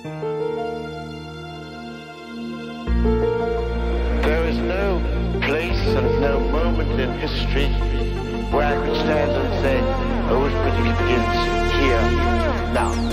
There is no place and no moment in history where I could stand and say, oh, it really begins here, now.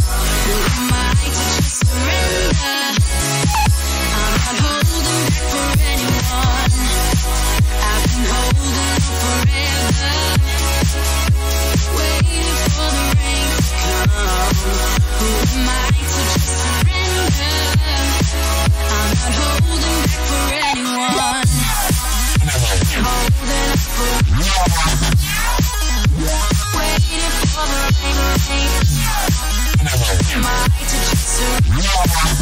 Who am I to just surrender? I'm not holding back for anyone. I've been holding on forever, waiting for the rain to come. Who am I to just surrender? I'm not holding back for anyone. Holding up for waiting for the rain. Am I to just surrender?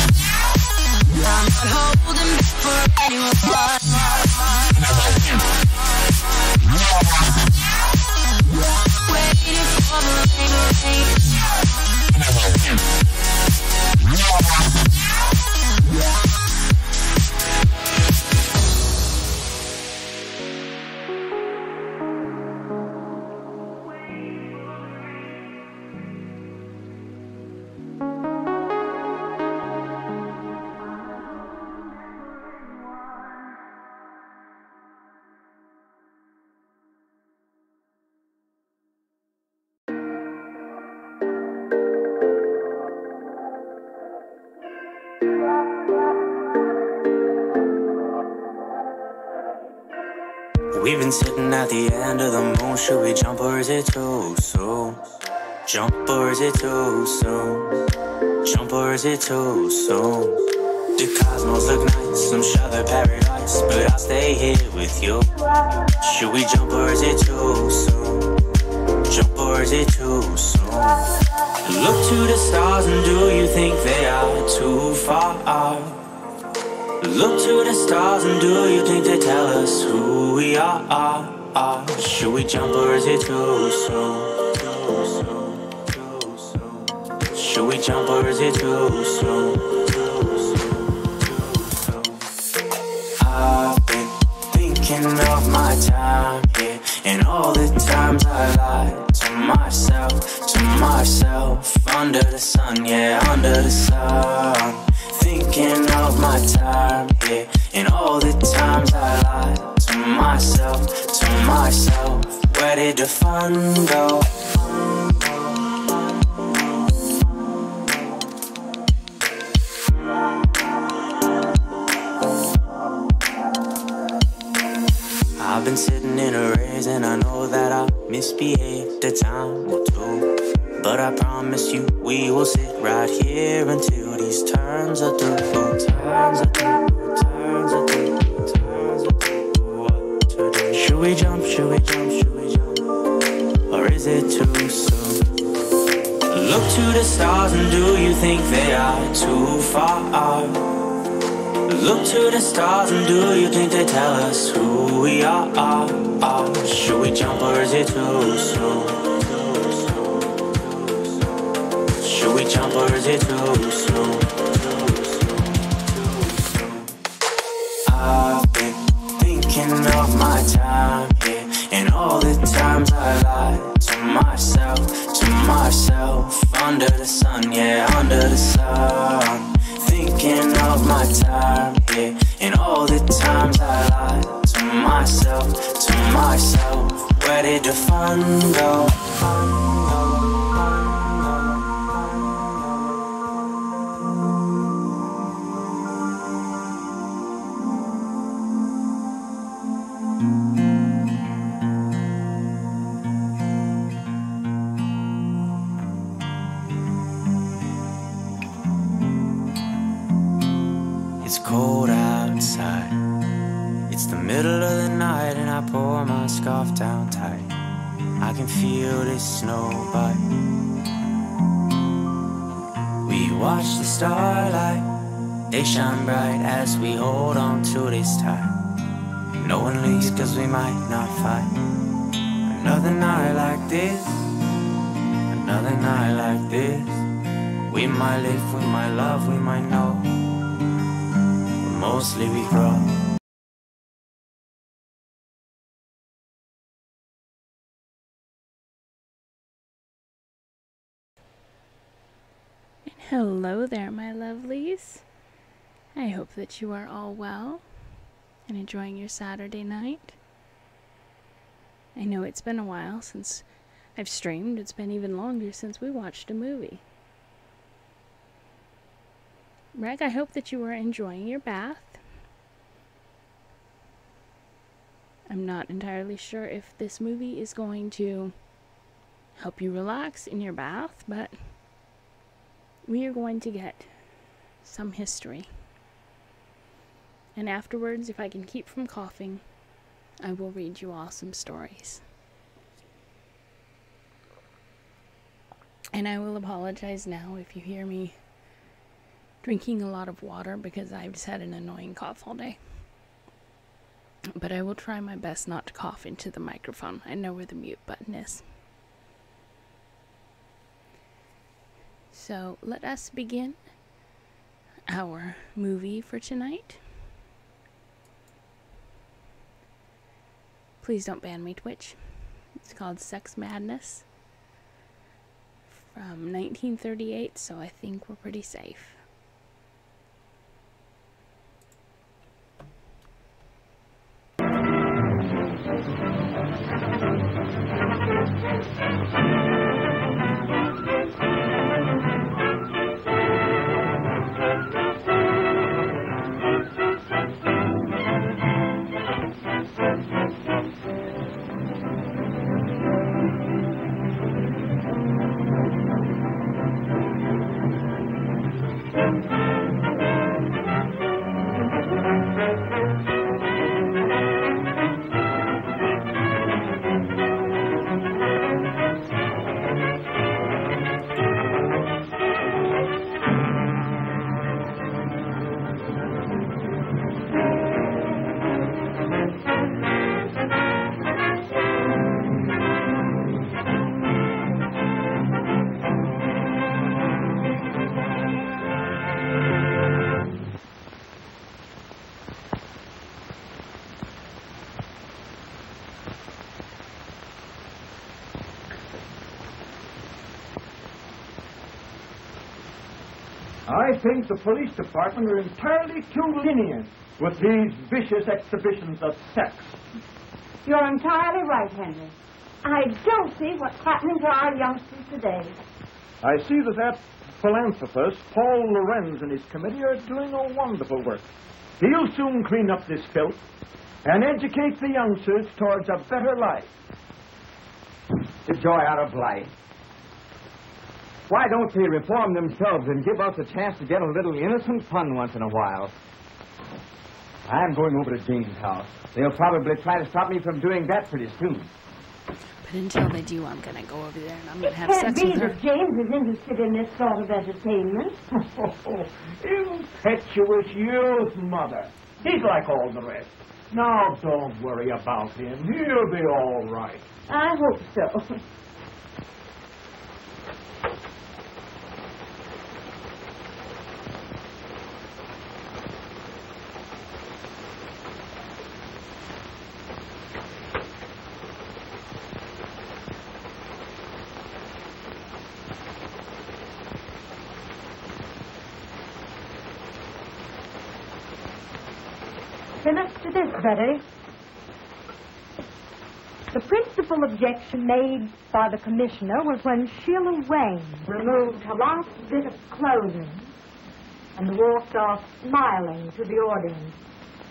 I'm not holding back for anyone. Waiting for the rain. We've been sitting at the end of the moon. Should we jump or is it too soon? Jump or is it too soon? Jump or is it too soon? The cosmos look nice, I'm sure they're paradise, but I'll stay here with you. Should we jump or is it too soon? Jump or is it too soon? Look to the stars and do you think they are too far? Look to the stars and do you think they tell us who we are? Should we jump or is it too soon? Should we jump or is it too soon? I've been thinking of my time here, and all the times I lied to myself, under the sun, yeah, under the sun. Thinking of my time here, and all the times I lied to myself, where did the fun go? I've been sitting in a race and I know that I misbehaved, the time will do. But I promise you we will sit right here until these turns are through. Turns are through, turns are through, turns are through. What to do? Should we jump, should we jump, should we jump? Or is it too soon? Look to the stars and do you think they are too far? Look to the stars and do you think they tell us who we are? Should we jump or is it too soon? Should we jump or is it too soon? I've been thinking of my time here, and all the times I lied to myself, under the sun, yeah, under the sun. Thinking of my time here, and all the times I lied to myself, where did the fun go? It's cold outside, it's the middle of the night and I pull my scarf down tight. I can feel this snow bite. We watch the starlight, they shine bright as we hold on to this tight. No one leaves cause we might not fight. Another night like this, another night like this. We might live, we might love, we might know, but mostly we grow. Hello there, my lovelies. I hope that you are all well and enjoying your Saturday night. I know it's been a while since I've streamed. It's been even longer since we watched a movie. Reg, I hope that you are enjoying your bath. I'm not entirely sure if this movie is going to help you relax in your bath, but we are going to get some history. And afterwards, if I can keep from coughing, I will read you all some stories. And I will apologize now if you hear me drinking a lot of water because I've just had an annoying cough all day. But I will try my best not to cough into the microphone. I know where the mute button is. So let us begin our movie for tonight. Please don't ban me, Twitch. It's called Sex Madness from 1938, so I think we're pretty safe. I think the police department are entirely too lenient with these vicious exhibitions of sex. You're entirely right, Henry. I don't see what's happening to our youngsters today. I see that philanthropist, Paul Lorenz, and his committee are doing a wonderful work. He'll soon clean up this filth and educate the youngsters towards a better life. The joy out of life. Why don't they reform themselves and give us a chance to get a little innocent fun once in a while? I'm going over to Jane's house. They'll probably try to stop me from doing that pretty soon. But until they do, I'm going to go over there and I'm going to have Can't sex be with her. that James is interested in this sort of entertainment. Impetuous youth, Mother. He's like all the rest. Now, don't worry about him. He'll be all right. I hope so. Finish to this, Betty. The principal objection made by the commissioner was when Sheila Wayne removed her last bit of clothing and walked off smiling to the audience.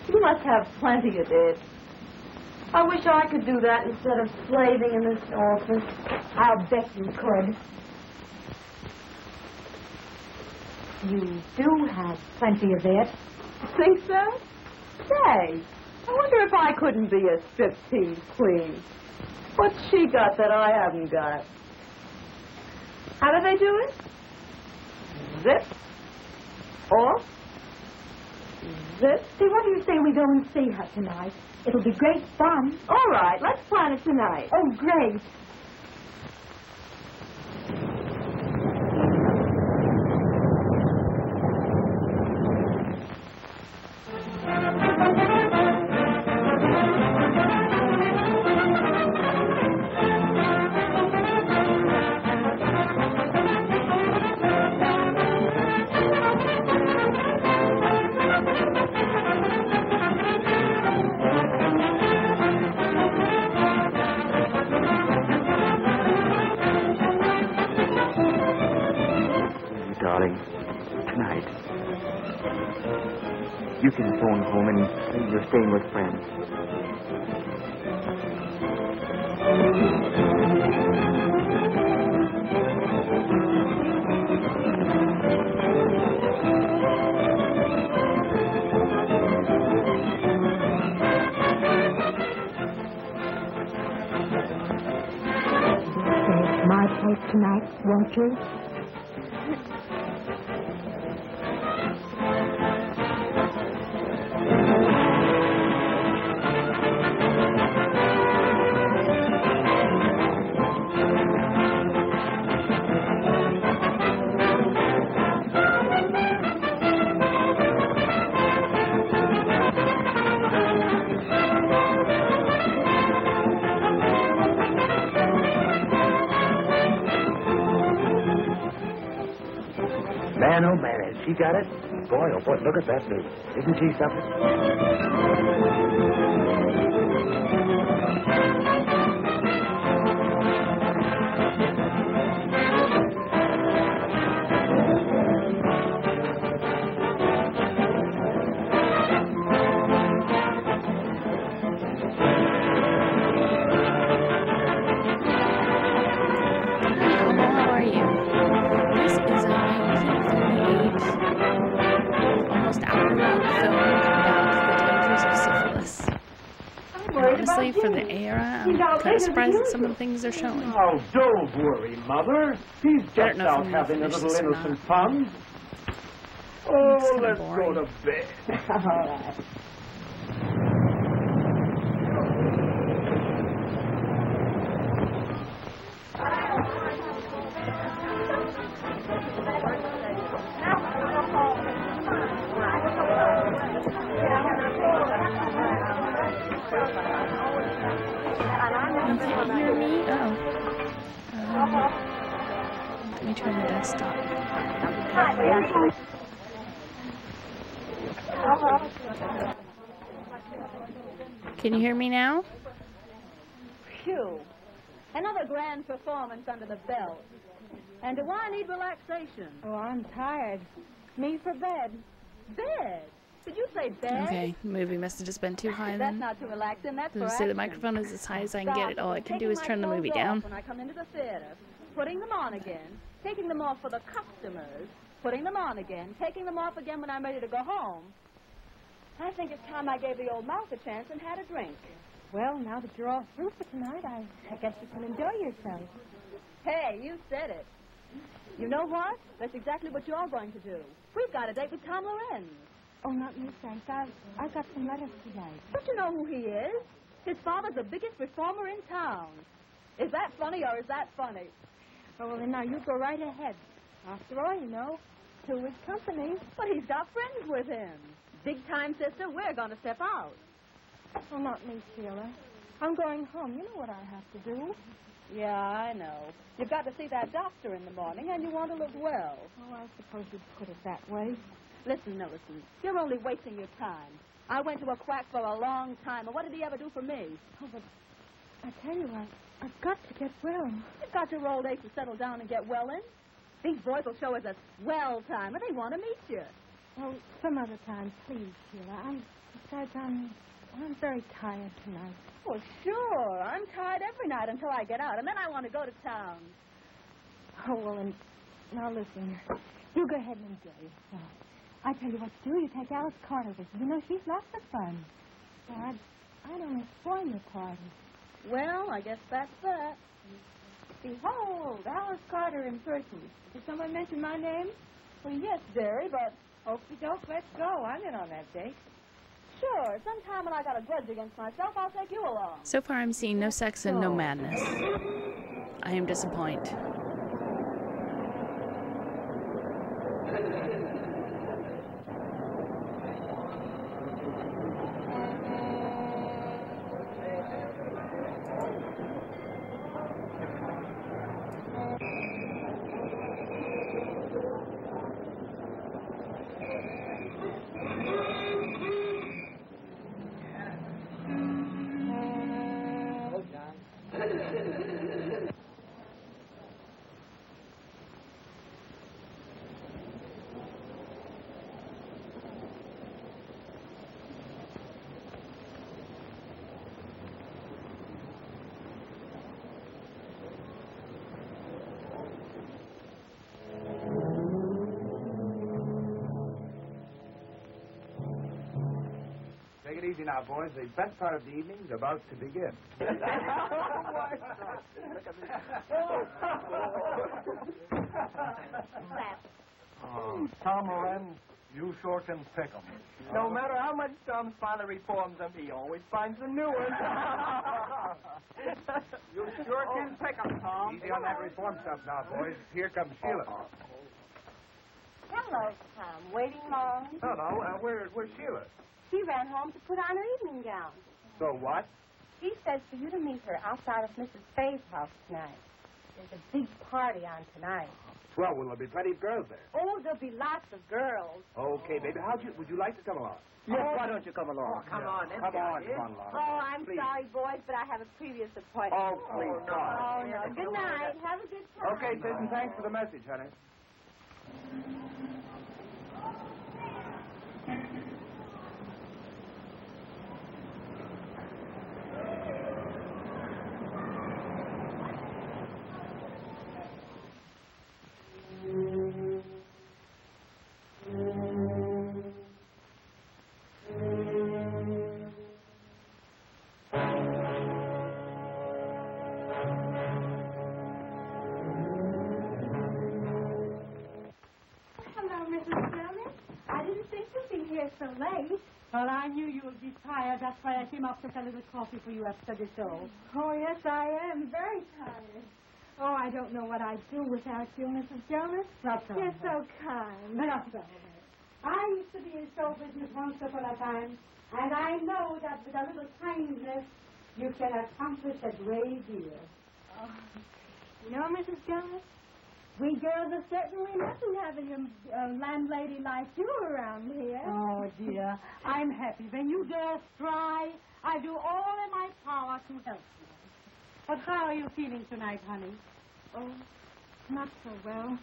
You must have plenty of it. I wish I could do that instead of slaving in this office. I'll bet you could. You do have plenty of it. Think so? Say, I wonder if I couldn't be a striptease queen. What's she got that I haven't got? How do they do it? Zip. Off. Zip. See, what do you say we go and see her tonight? It'll be great fun. All right, let's plan it tonight. Oh, great. Darling, tonight, You can phone home and say you're staying with friends. Stay at my place tonight, won't you? Man, oh man, has she got it? Boy, oh boy, look at that baby. Isn't she something? How are you? This is a 1938, almost hour-long film about the dangers of syphilis. Honestly, for the era, I'm kind of surprised at some of the things they're showing. Oh, don't worry, Mother. He's I don't just know if out I'm gonna having a finish little this or innocent not. fun. Oh, kinda let's boring. go to bed. All right. You can't hear me? Oh. Let me turn the desktop. Can you hear me now? Phew. Another grand performance under the belt. And do I need relaxation? Oh, I'm tired. Me for bed. Bed? Did you say bed? Okay, the movie must have just been too high That's then. not too relaxing. That's for Does it say the action. microphone is as high as I can get it? All I can do Taking is my turn the movie clothes down. off when I come into the theater, putting them on again, taking them off for the customers, putting them on again, taking them off again when I'm ready to go home. I think it's time I gave the old mouth a chance and had a drink. Well, now that you're all through for tonight, I guess you can enjoy yourself. Hey, you said it. You know what? That's exactly what you're going to do. We've got a date with Tom Lorenz. Oh, not me, thanks. I've got some letters today. Don't you know who he is? His father's the biggest reformer in town. Is that funny or is that funny? Oh, well, then now you go right ahead. After all, you know, two is company. But he's got friends with him. Big time, sister, we're going to step out. Oh, not me, Sheila. I'm going home. You know what I have to do. Yeah, I know. You've got to see that doctor in the morning, and you want to look well. Oh, I suppose you'd put it that way. Listen, Millicent, you're only wasting your time. I went to a quack for a long time, and what did he ever do for me? Oh, but I tell you, I've got to get well. You've got your old age to settle down and get well in. These boys will show us a swell time, and they want to meet you. Oh, some other time, please, Sheila. Besides, I'm very tired tonight. Well, sure. I'm tired every night until I get out, and then I want to go to town. Oh, well, and now listen. You go ahead and enjoy yourself. I tell you what to do. You take Alice Carter with you. You know, she's lots of fun. So I'd only spoil your party. Well, I guess that's that. Behold, Alice Carter in person. Did someone mention my name? Well, yes, dearie, but Okie doke, let's go. I'm in on that date. sure, sometime when I got a grudge against myself, I'll take you along. So far, I'm seeing no sex and no madness. I am disappointed. now, boys. The best part of the evening's about to begin. Oh, Tom Loren, you sure can pick 'em. No matter how much Tom's father reforms them, he always finds a new one. You sure can pick 'em, Tom. Easy on that reform stuff now, boys. Here comes Sheila. Hello, Tom. Waiting long? No, where's Sheila? She ran home to put on her evening gown. So what? She says for you to meet her outside of Mrs. Faye's house tonight. There's a big party on tonight. Well, will there be plenty of girls there? Oh, there'll be lots of girls. Okay, baby. Would you like to come along? Yes, why don't you come along? Come on, let's Come go. on, Laura. Oh, I'm Please. sorry, boys, but I have a previous appointment. Oh, please, Oh, Tom. no. Good night. Have a good time. Okay, sis, and thanks for the message, honey. So late. Well, I knew you would be tired. That's why I came up to get a little coffee for you after the show. Oh, yes, I am. Very tired. Oh, I don't know what I'd do without you, Mrs. Jonas. You're so kind. Not so. I used to be in show business once upon a time, and I know that with a little kindness, you can accomplish a great deal. Oh. You know, Mrs. Jonas, we girls are certainly lucky having a landlady like you around here. Oh, dear. I'm happy. When you girls try, I do all in my power to help you. But how are you feeling tonight, honey? Oh, not so well.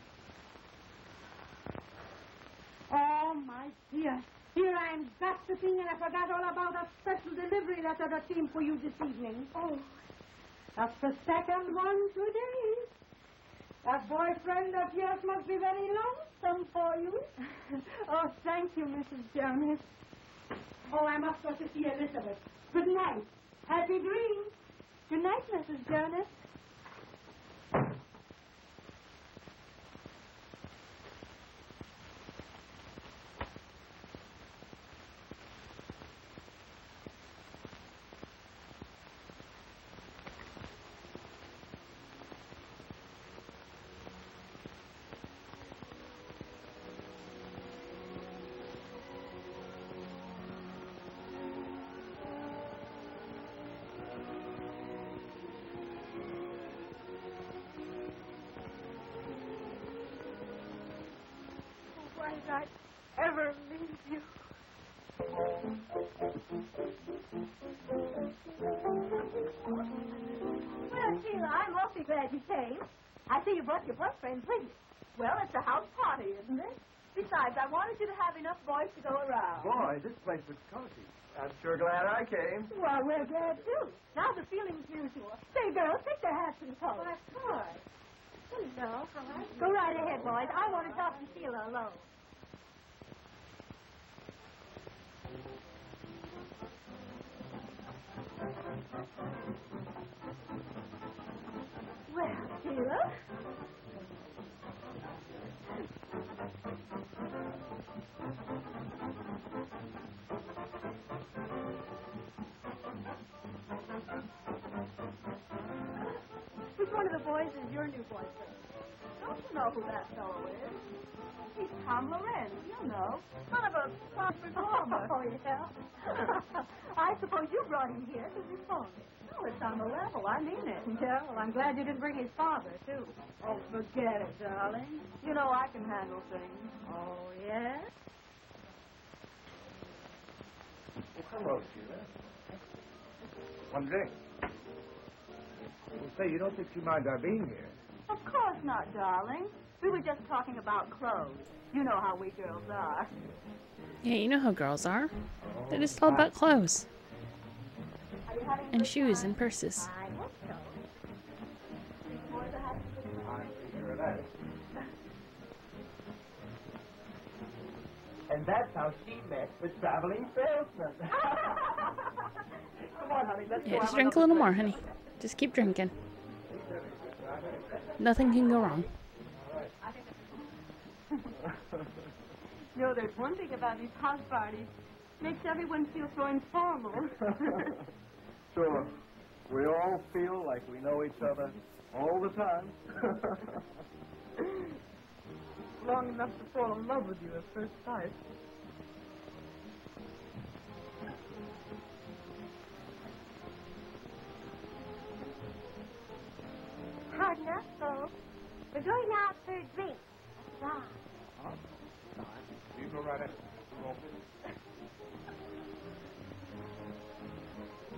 Oh, my dear. Here I am gossiping, and I forgot all about a special delivery letter that came for you this evening. Oh, that's the second one today. That boyfriend of yours must be very lonesome for you. Oh, thank you, Mrs. Jonas. Oh, I must go to see Elizabeth. Good night. Happy dreams. Good night, Mrs. Jonas. Why did I ever leave you? Well, Sheila, I'm awfully glad you came. I see you brought your boyfriend with you. Well, it's a house party, isn't it? Besides, I wanted you to have enough boys to go around. Boy, this place looks cozy. I'm sure glad I came. Well, we're glad, too. Now the feeling's mutual. Say, girls, take their hats and coats. Of course. Hello. Go right ahead, boys. I want to talk to Sheila alone. Well, Sheila. Which one of the boys is your new boyfriend? Don't you know who that fellow is? He's Tom Loren. You know. Son of a pop performer. Oh, yeah? I suppose you brought him here because you phoned him. Oh, it's on the level. I mean it. Yeah, well, I'm glad you didn't bring his father, too. Oh, forget it, darling. You know I can handle things. Oh, yes? Well, hello, Sheila. One drink. Well, say, you don't think she minds our being here? Of course not, darling. We were just talking about clothes. You know how we girls are. Yeah, you know how girls are. They're just all about clothes. And shoes and purses. I hope so. I'm sure of that. And that's how she met the traveling salesman. Come on, honey, let's Yeah, go just have drink a another little more, honey. Just keep drinking. Nothing can go wrong. You know, there's one thing about these house parties. Makes everyone feel so informal. Sure. We all feel like we know each other all the time. Long enough to fall in love with you at first sight. Pardon us, folks. We're going out for a drink. That's right. You go right ahead.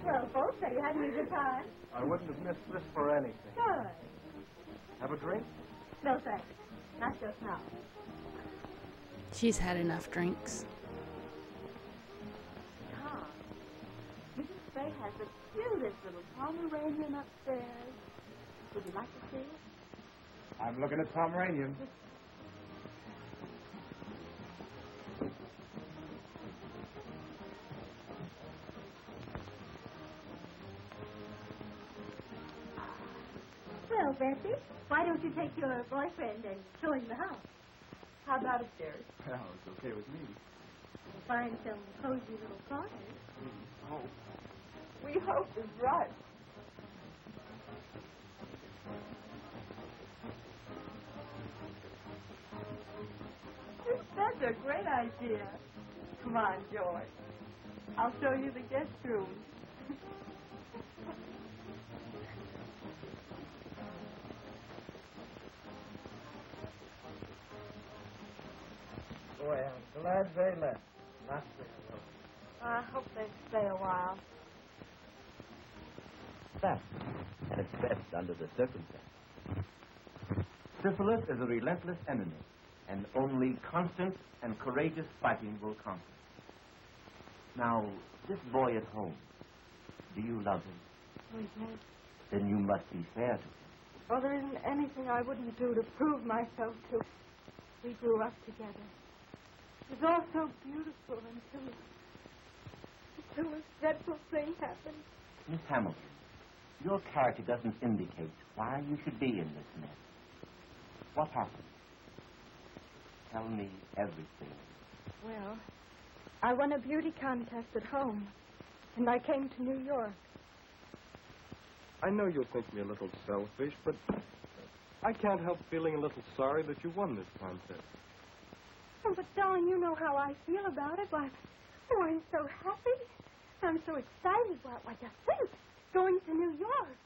Well, folks, are you having a good time? I wouldn't have missed this for anything. Good. Have a drink? No, thanks. Not just now. She's had enough drinks. Tom, Mrs. Fay has the cutest little Pomeranian upstairs. Would you like to see it? I'm looking at Pomeranian. Well, Bessie, why don't you take your boyfriend and show him the house? How about upstairs? Well, it's okay with me. We'll find some cozy little corners. Oh. We hope is right. That's a great idea. Come on, Joy. I'll show you the guest room. Boy, I'm glad they left. Not very long. I hope they stay a while. That, at its best under the circumstances. Syphilis is a relentless enemy, and only constant and courageous fighting will conquer. Now, this boy at home, do you love him? Oh, yes. Then you must be fair to him. Well, there isn't anything I wouldn't do to prove myself to. We grew up together. It was all so beautiful until this dreadful thing happened. Miss Hamilton, your character doesn't indicate why you should be in this mess. What happened? Tell me everything. Well, I won a beauty contest at home, and I came to New York. I know you'll think me a little selfish, but I can't help feeling a little sorry that you won this contest. Oh, but darling, you know how I feel about it. Why, oh, I'm so happy. I'm so excited. Why, just think, going to New York.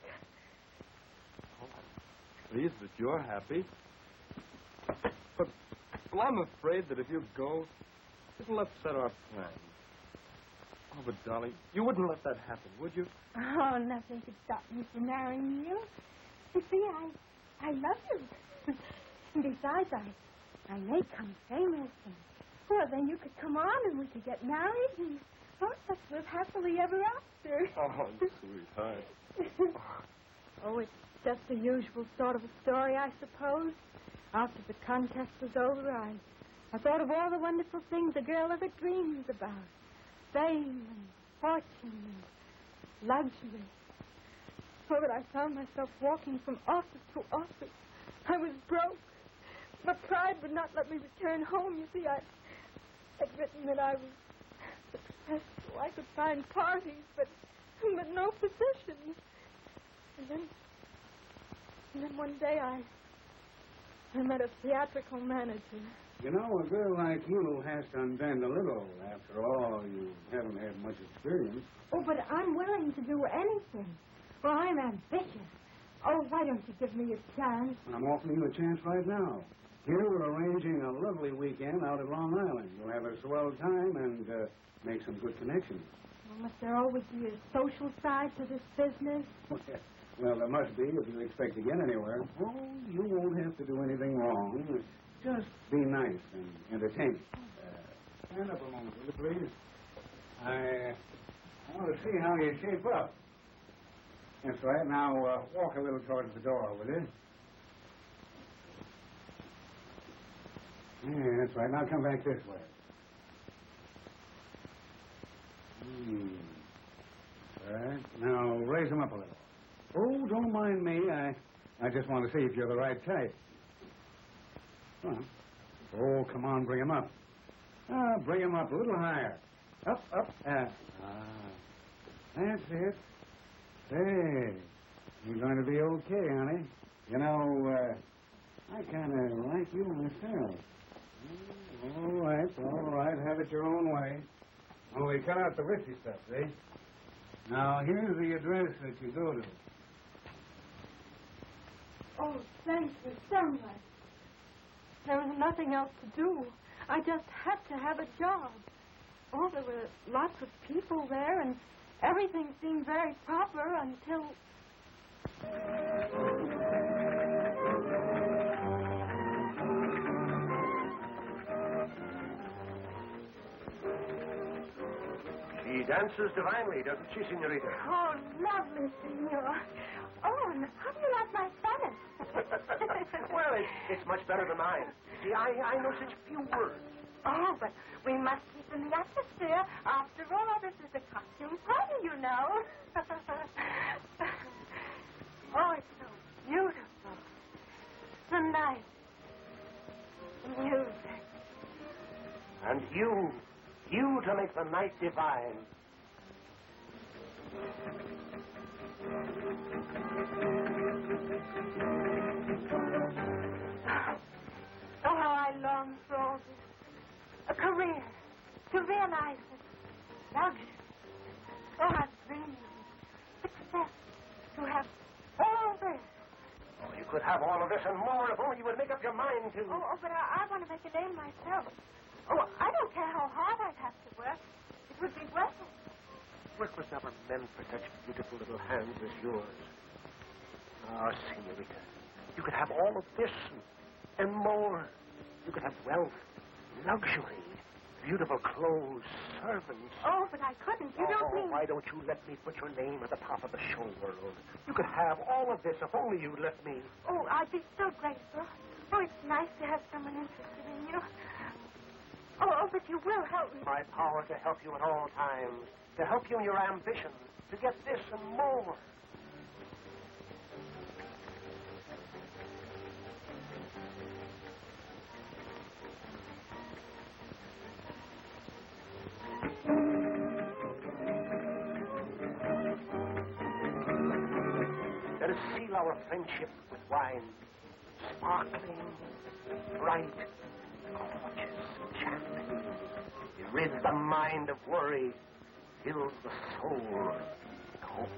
Pleased that you're happy. But, well, I'm afraid that if you go, it'll upset our plans. Oh, but, darling, you wouldn't let that happen, would you? Oh, nothing could stop me from marrying you. You see, I love you. And besides, I may come famous, and well, then you could come on and we could get married, and let's live happily ever after. Oh, sweetheart. Oh, it's just the usual sort of a story, I suppose. After the contest was over, I thought of all the wonderful things a girl ever dreams about. Fame and fortune and luxury. Oh, but I found myself walking from office to office. I was broke. But pride would not let me return home. You see, I'd written that I was successful. I could find parties, but no positions. And then one day I met a theatrical manager. You know, a girl like you has to unbend a little. After all, you haven't had much experience. Oh, but I'm willing to do anything. Well, I'm ambitious. Oh, why don't you give me a chance? I'm offering you a chance right now. Here we're arranging a lovely weekend out at Long Island. You'll have a swell time and make some good connections. Well, must there always be a social side to this business? Well, there must be if you expect to get anywhere. Oh, you won't have to do anything wrong. Just be nice and entertaining. Stand up a moment, will you, please? I want to see how you shape up. That's right. Now, walk a little towards the door, will you? Yeah, that's right. Now come back this way. All right. Now, raise him up a little. Oh, don't mind me. I just want to see if you're the right type. Come on. Oh, come on, bring him up. Bring him up a little higher. Up. That's it. Hey, you're going to be okay, honey. You know, I kind of like you myself. All right. Have it your own way. Only cut out the risky stuff, see? Now, here's the address that you go to. Oh, thank you so much. There was nothing else to do. I just had to have a job. Oh, there were lots of people there, and everything seemed very proper until... She dances divinely, doesn't she, senorita? Oh, lovely, senor. Oh, and how do you like my Spanish? Well, it's much better than mine. See, I know such few words. Oh, but we must keep in the atmosphere. After all, this is a costume party, you know. Oh, it's so beautiful. So nice. Music. And you to make the night divine. Oh, how I long for all this. A career. To realize it. Luxury. Oh, I've dreamed. Success. To have all this. Oh, you could have all of this and more if only you would make up your mind to... Oh, but I want to make a name myself. Oh, I don't care how hard I'd have to work. It would be worth it. Work was never meant for such beautiful little hands as yours. Ah, senorita, you could have all of this and more. You could have wealth, luxury, beautiful clothes, servants. Oh, but I couldn't. You don't mean... Why don't you let me put your name at the top of the show world? You could have all of this if only you'd let me. Oh, I'd be so grateful. Oh, it's nice to have someone interested in you. Oh, but you will help me. My power to help you at all times, to help you in your ambition, to get this and more. Let us seal our friendship with wine, sparkling, bright, gorgeous champagne. It rids the mind of worry, fills the soul with hope.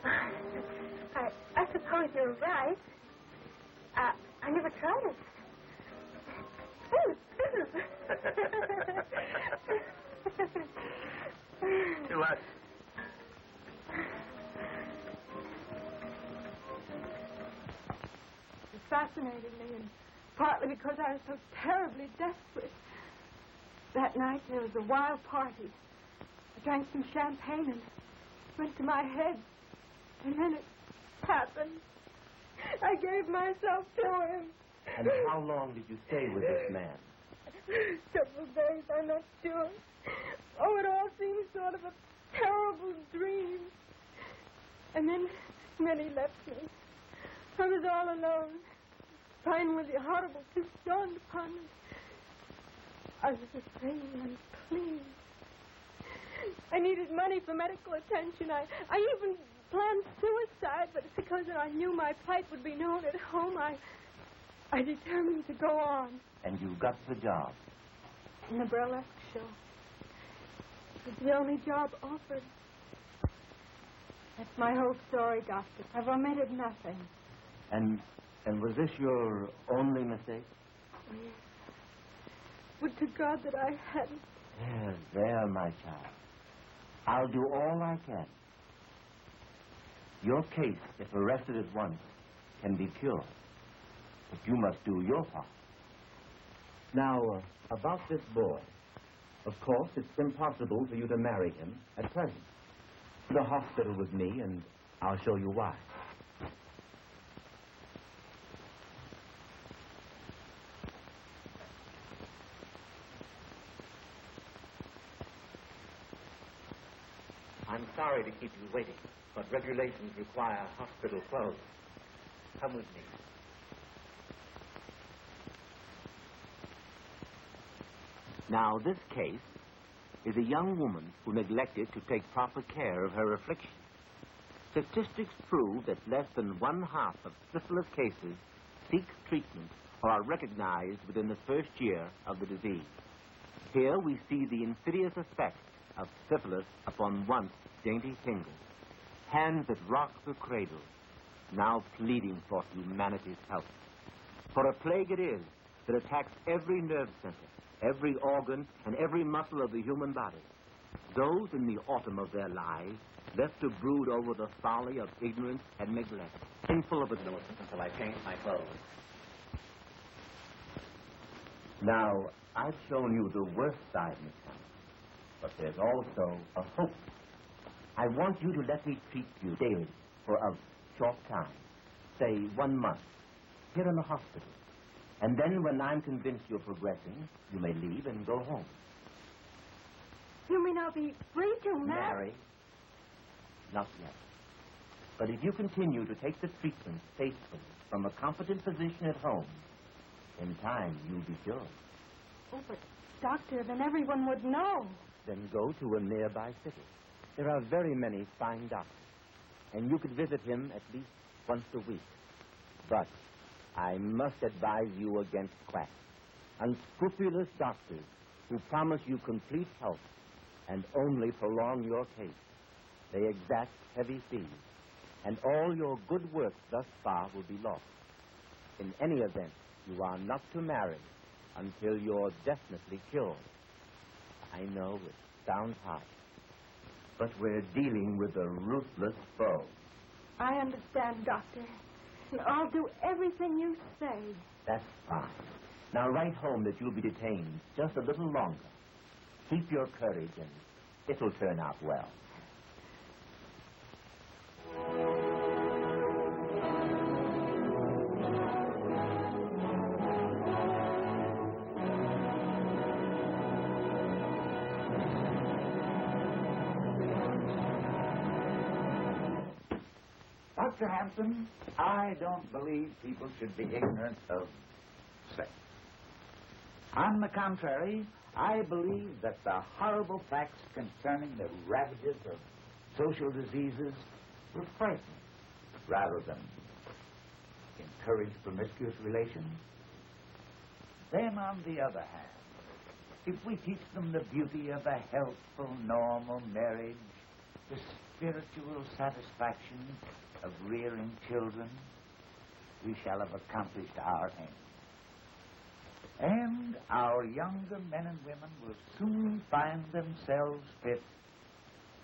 I suppose you're right. I never tried it. To us. It fascinated me, and partly because I was so terribly desperate. That night there was a wild party. I drank some champagne and it went to my head. And then it happened. I gave myself to him. And how long did you stay with this man? Several days, I'm not sure. Oh, it all seemed sort of a terrible dream. And then he left me. I was all alone. Finally, the horrible truth dawned upon me. I was afraid and clean. I needed money for medical attention. I even planned suicide, but because I knew my plight would be known at home, I determined to go on. And you got the job? In the burlesque show. It was the only job offered. That's my whole story, Doctor. I've omitted nothing. And was this your only mistake? Oh, yes. Would to God that I hadn't. There, my child. I'll do all I can. Your case, if arrested at once, can be cured. But you must do your part. Now, about this boy. Of course, it's impossible for you to marry him at present. The hospital with me, and I'll show you why. I'm sorry to keep you waiting, but regulations require hospital clothes. Come with me. Now, this case is a young woman who neglected to take proper care of her affliction. Statistics prove that less than 1/2 of syphilis cases seek treatment or are recognized within the first year of the disease. Here we see the insidious effect of syphilis upon once dainty fingers, hands that rock the cradle, now pleading for humanity's help. For a plague it is that attacks every nerve center, every organ, and every muscle of the human body. Those in the autumn of their lives left to brood over the folly of ignorance and neglect, painful of adolescence until I change my clothes. Now, I've shown you the worst side, Miss Hammond, but there's also a hope. I want you to let me treat you daily for a short time, say 1 month, here in the hospital. And then when I'm convinced you're progressing, you may leave and go home. You mean I'll be free to Mary? Not yet. But if you continue to take the treatment faithfully from a competent physician at home, in time you'll be cured. Oh, but, Doctor, then everyone would know. Then go to a nearby city. There are very many fine doctors, and you could visit him at least once a week. But I must advise you against quacks, unscrupulous doctors who promise you complete health and only prolong your case. They exact heavy fees, and all your good work thus far will be lost. In any event, you are not to marry until you're definitely cured. I know it sounds harsh, but we're dealing with a ruthless foe. I understand, Doctor. And I'll do everything you say. That's fine. Now write home that you'll be detained just a little longer. Keep your courage, and it'll turn out well. Dr. Hampton, I don't believe people should be ignorant of sex. On the contrary, I believe that the horrible facts concerning the ravages of social diseases will frighten rather than encourage promiscuous relations. Then, on the other hand, if we teach them the beauty of a healthful, normal marriage, the spiritual satisfaction of rearing children, we shall have accomplished our aim. And our younger men and women will soon find themselves fit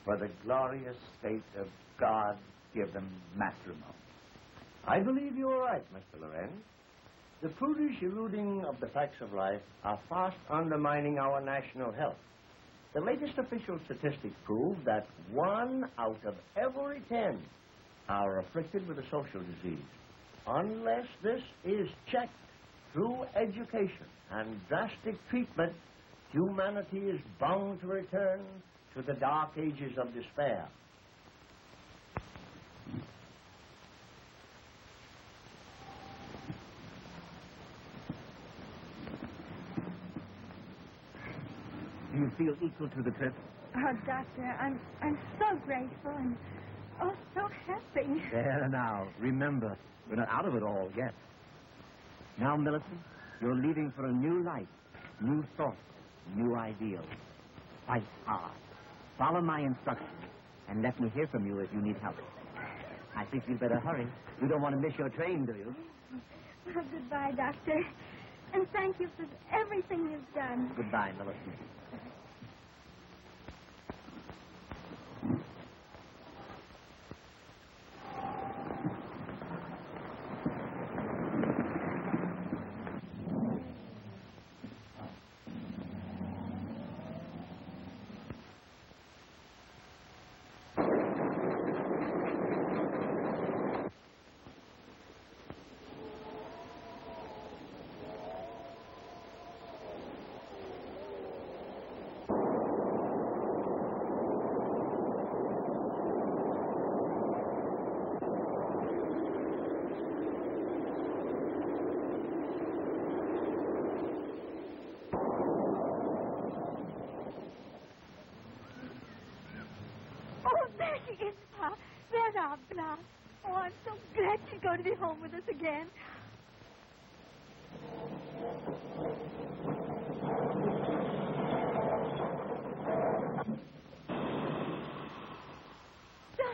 for the glorious state of God-given matrimony. I believe you are right, Mr. Lorenz. The prudish eluding of the facts of life are fast undermining our national health. The latest official statistics prove that 1 out of every 10 are afflicted with a social disease. Unless this is checked through education and drastic treatment, humanity is bound to return to the dark ages of despair. Do you feel equal to the trip? Oh, Doctor, I'm so grateful and so happy. There now. Remember, we're not out of it all yet. Now, Millicent, you're leaving for a new life, new thoughts, new ideals. Fight hard. Follow my instructions, and let me hear from you if you need help. I think you'd better hurry. You don't want to miss your train, do you? Well, goodbye, Doctor. And thank you for everything you've done. Goodbye, Millicent. she is, Pa. There's our blouse. Oh, I'm so glad she's going to be home with us again.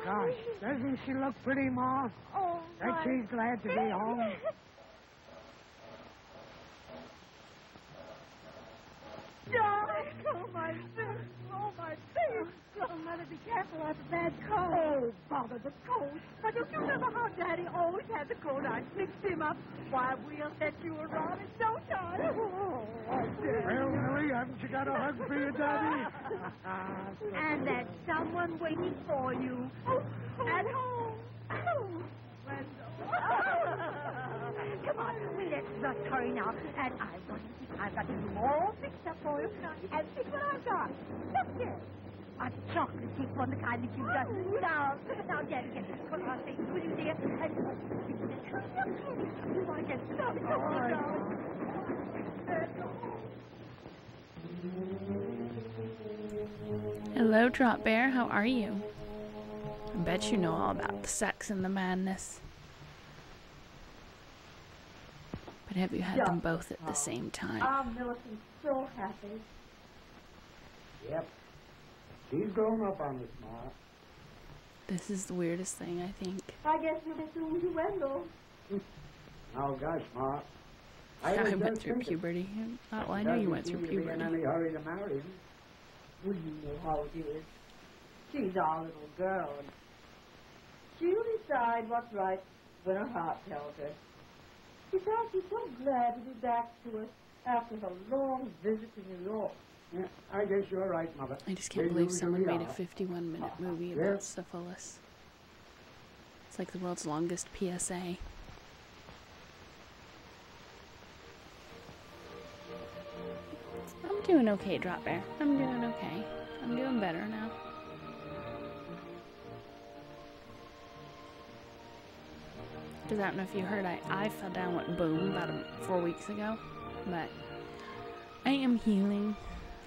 Gosh, doesn't she look pretty, Ma? Oh, Bet my she's glad to be home. Darling, oh, my face. Oh, my face. Oh, Mother, be careful. I have a bad cold. Oh, bother the cold. Why, don't you remember how Daddy always had the cold? I fixed him up. Why, we'll set you around in no time. Oh, Well, Millie, haven't you got a hug for your daddy? And there's someone waiting for you. At home. Come on, let's just hurry now. And I've got to do all fixed up for you. And see what I've got. Look here. A chocolate cake one, the kind that you just love. Now, Daddy, get this put on things, will you, dear? And you want to get started? Come on, darling. Hello, Drop Bear. How are you? I bet you know all about the sex and the madness. But have you had them both at the same time? Oh, Millicent's so happy. Yep. She's grown up on us, Ma. This is the weirdest thing, I think. I guess we'll be soon to Wendell. Oh, gosh, Ma. I went through puberty. Well, I know you went through puberty. In any hurry to marry him. Well, you know how it is. She's our little girl. And she'll decide what's right when her heart tells her. Besides, she's so glad to be back to us after her long visit to New York. Yeah, I guess you're right, Mother. I just can't believe someone made a 51-minute movie about syphilis. It's like the world's longest PSA. I'm doing okay, Drop Bear. I'm doing okay. I'm doing better now. Because I don't know if you heard, I fell down, went boom about 4 weeks ago. But I am healing.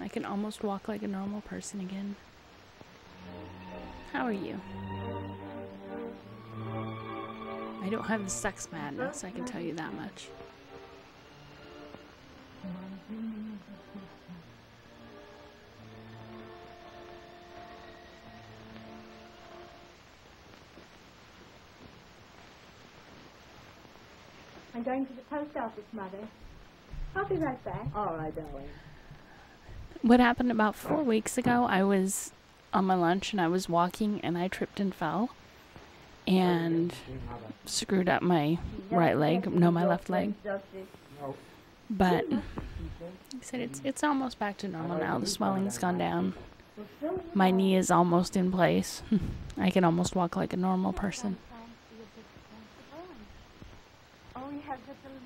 I can almost walk like a normal person again. How are you? I don't have the sex madness, I can tell you that much. I'm going to the post office, Mother. I'll be right back. All right, darling. What happened about 4 weeks ago, I was on my lunch and I was walking and I tripped and fell and screwed up my right leg, no, my left leg. But he said it's almost back to normal now. The swelling's gone down. My knee is almost in place. I can almost walk like a normal person.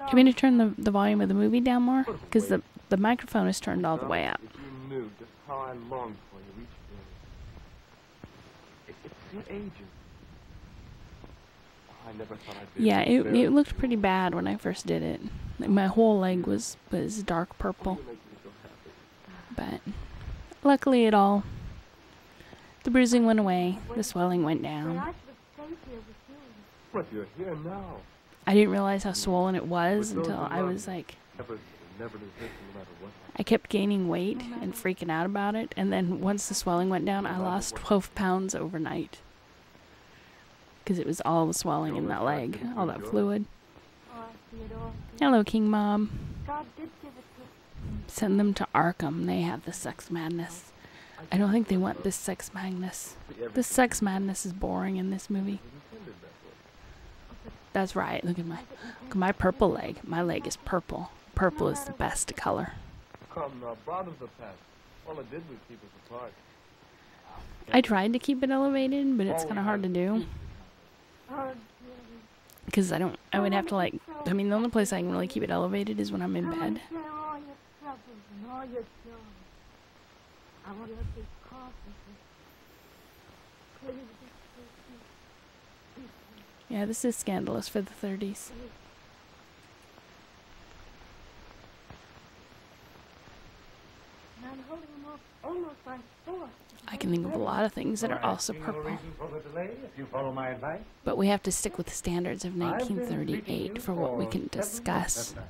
Can we turn the volume of the movie down more? Because the microphone is turned all the way up. If you knew just how I longed for you each day. It's your agent. I never thought I'd be Yeah, it looked pretty bad when I first did it. Like, my whole leg was dark purple. But luckily the bruising went away, the swelling went down. But you're here now. I didn't realize how swollen it was until I was like, I kept gaining weight and freaking out about it, and then once the swelling went down, I lost 12 pounds overnight. Because it was all the swelling in that leg, all that fluid. Hello, King Mom. Send them to Arkham. They have the sex madness. I don't think they want this sex madness. This sex madness is boring in this movie. That's right. Look at my purple leg. My leg is purple. Purple is the best color. Come now, broaden the path. All it did was keep us apart. I tried to keep it elevated, but it's kind of hard to do. Because I would have to the only place I can really keep it elevated is when I'm in bed. Yeah, this is scandalous for the 30s. I'm holding him off almost by force. I can think of a lot of things that are also No purple. reason for the delay if you follow my advice. But we have to stick with the standards of I've been treating 1938 you for what we for can 7 months discuss. at that.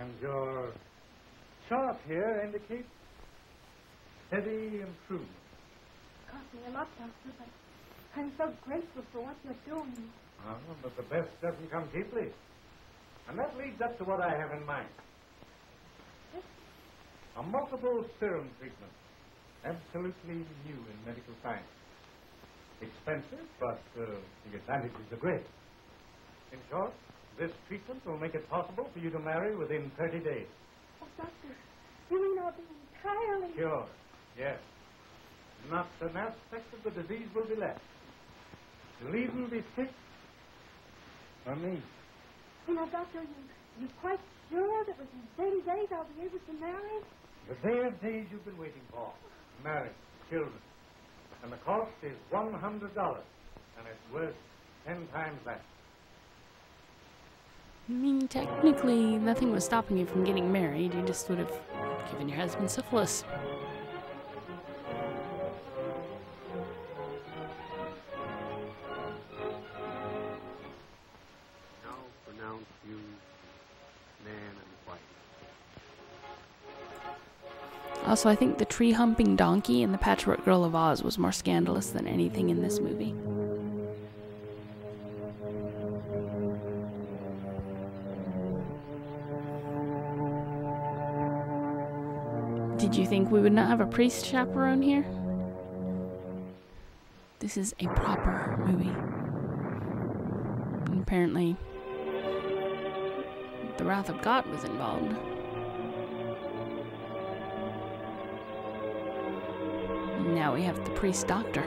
And your chart here indicates steady improvement. Cost me a lot, Doctor, but I'm so grateful for what you're doing. But the best doesn't come cheaply. And that leads up to what I have in mind. A multiple serum treatment. Absolutely new in medical science. Expensive, but the advantages are great. In short, this treatment will make it possible for you to marry within 30 days. Oh, Doctor, you mean I'll be entirely... Sure, yes. Not an aspect of the disease will be left. You'll even be fit for me. You know, Doctor, you're quite sure that within 30 days I'll be able to marry? The day of days you've been waiting for. Marriage, children. And the cost is $100. And it's worth 10 times that. I mean, technically, nothing was stopping you from getting married. You just would have given your husband syphilis. Now pronounce you man and wife. Also, I think the tree-humping donkey in The Patchwork Girl of Oz was more scandalous than anything in this movie. Did you think we would not have a priest chaperone here? This is a proper movie. And apparently, the wrath of God was involved. Now we have the priest doctor.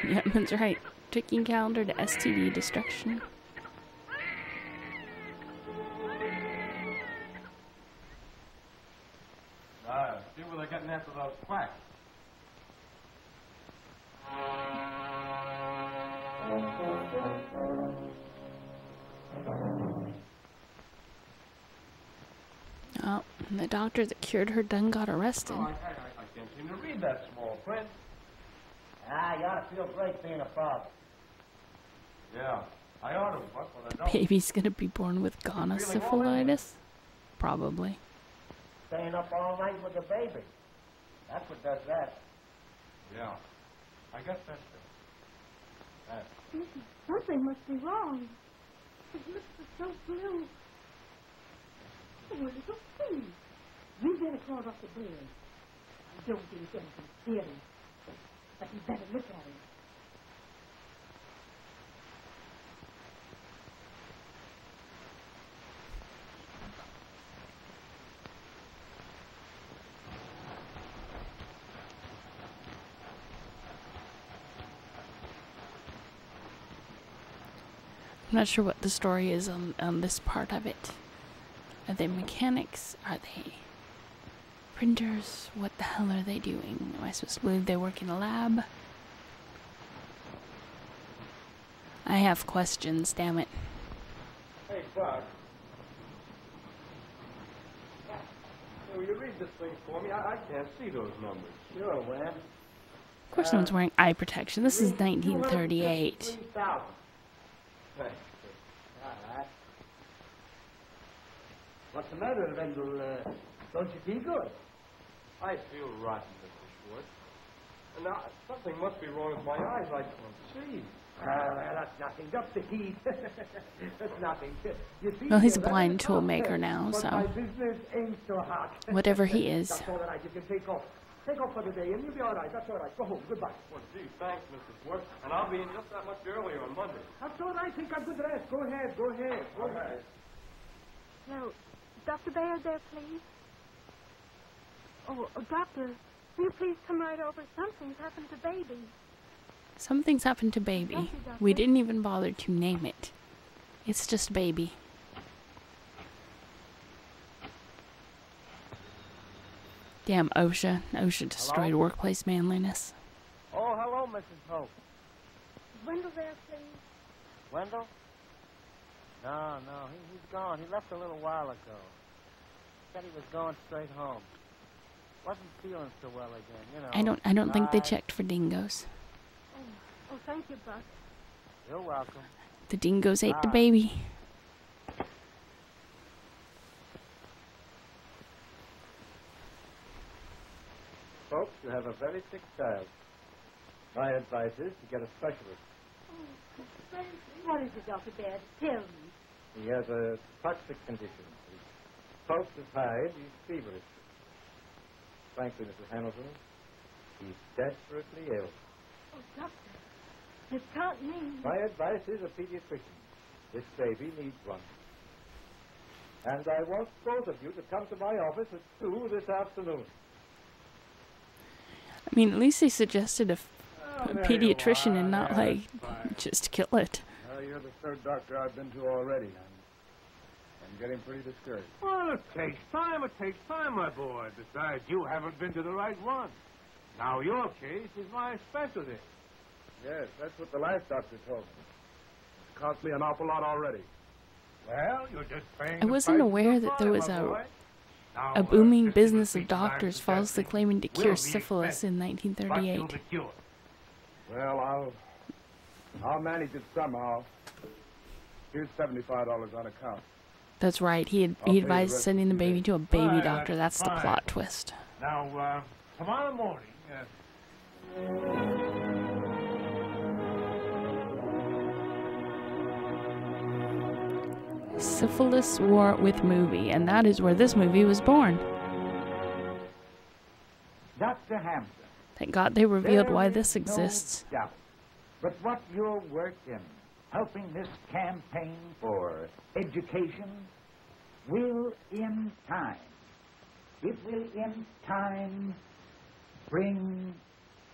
Yep, that's right. Ticking calendar to STD destruction. See where they're getting after those quacks. Oh, and the doctor that cured her done got arrested. I can't seem to read that small print. You ought to feel great being a father. Yeah, I ought to, but I don't. Baby's gonna be born with gonosyphilitis? Probably. Staying up all night with the baby. That's what does that. Yeah, I guess that's it. Listen, something must be wrong. His lips are so blue. Oh, little please. You better crawl off the bed. I don't think anything serious. But you better look at him. I'm not sure what the story is on this part of it. Are they mechanics? Are they printers? What the hell are they doing? Am I supposed to believe they work in a lab? I have questions, damn it. Hey, Clark. Will you read this thing for me? I can't see those numbers. Sure, Webb. Of course no one's wearing eye protection. This is 1938. 3,000. Thanks. All right. What's the matter, Rendell? Don't you feel good? I feel rotten, Mr. Schwartz. And now, something must be wrong with my eyes. I can't see. Well, that's nothing. Just the heat. That's nothing. You see, Well, he's a blind toolmaker now, but so my business ain't so hot. whatever he is. That's all right. You can take off. Take off for the day, and you'll be all right. That's all right. Go home. Goodbye. Well, gee, thanks, Mr. Schwartz. And I'll be in just that much earlier on Monday. That's all right. Take a good rest. Go ahead. Go ahead. Go ahead. No, Dr. Baird there, please. Oh, Doctor, will you please come right over? Something's happened to baby. Something's happened to baby. Thank you, Doctor. We didn't even bother to name it. It's just baby. Damn OSHA. OSHA destroyed workplace manliness. Oh, hello, Mrs. Hope. Is Wendell there, please? Wendell? No, he's gone. He left a little while ago. Said he was going straight home. Wasn't feeling so well again, you know. I don't think they checked for dingoes. Oh, thank you, Buck. You're welcome. The dingoes ate the baby. Folks, you have a very sick child. My advice is to get a specialist. Oh, what is it, Dr. Baird? Tell me. He has a toxic condition. His pulse is high, he's feverish. Frankly, Mrs. Hamilton, he's desperately ill. Oh, Doctor, this can't mean... My advice is a pediatrician. This baby needs one. And I want both of you to come to my office at 2 this afternoon. I mean, at least they suggested a pediatrician and not, like, just kill it. You're the third doctor I've been to already. I'm getting pretty discouraged. Well, it takes time, my boy. Besides, you haven't been to the right one. Now, your case is my specialty. Yes, that's what the last doctor told me. It's cost me an awful lot already. Well, you're just paying I wasn't aware that there was a booming business of doctors falsely claiming to cure syphilis in 1938. Well, I'll manage it somehow. Here's $75 on account. That's right. He advised sending the baby to a baby doctor. That's the plot twist. Now, tomorrow morning... Syphilis War with movie, and that is where this movie was born. Dr. Hampton. Thank God they revealed why this exists. No doubt. But what your work in helping this campaign for education will in time, it will in time bring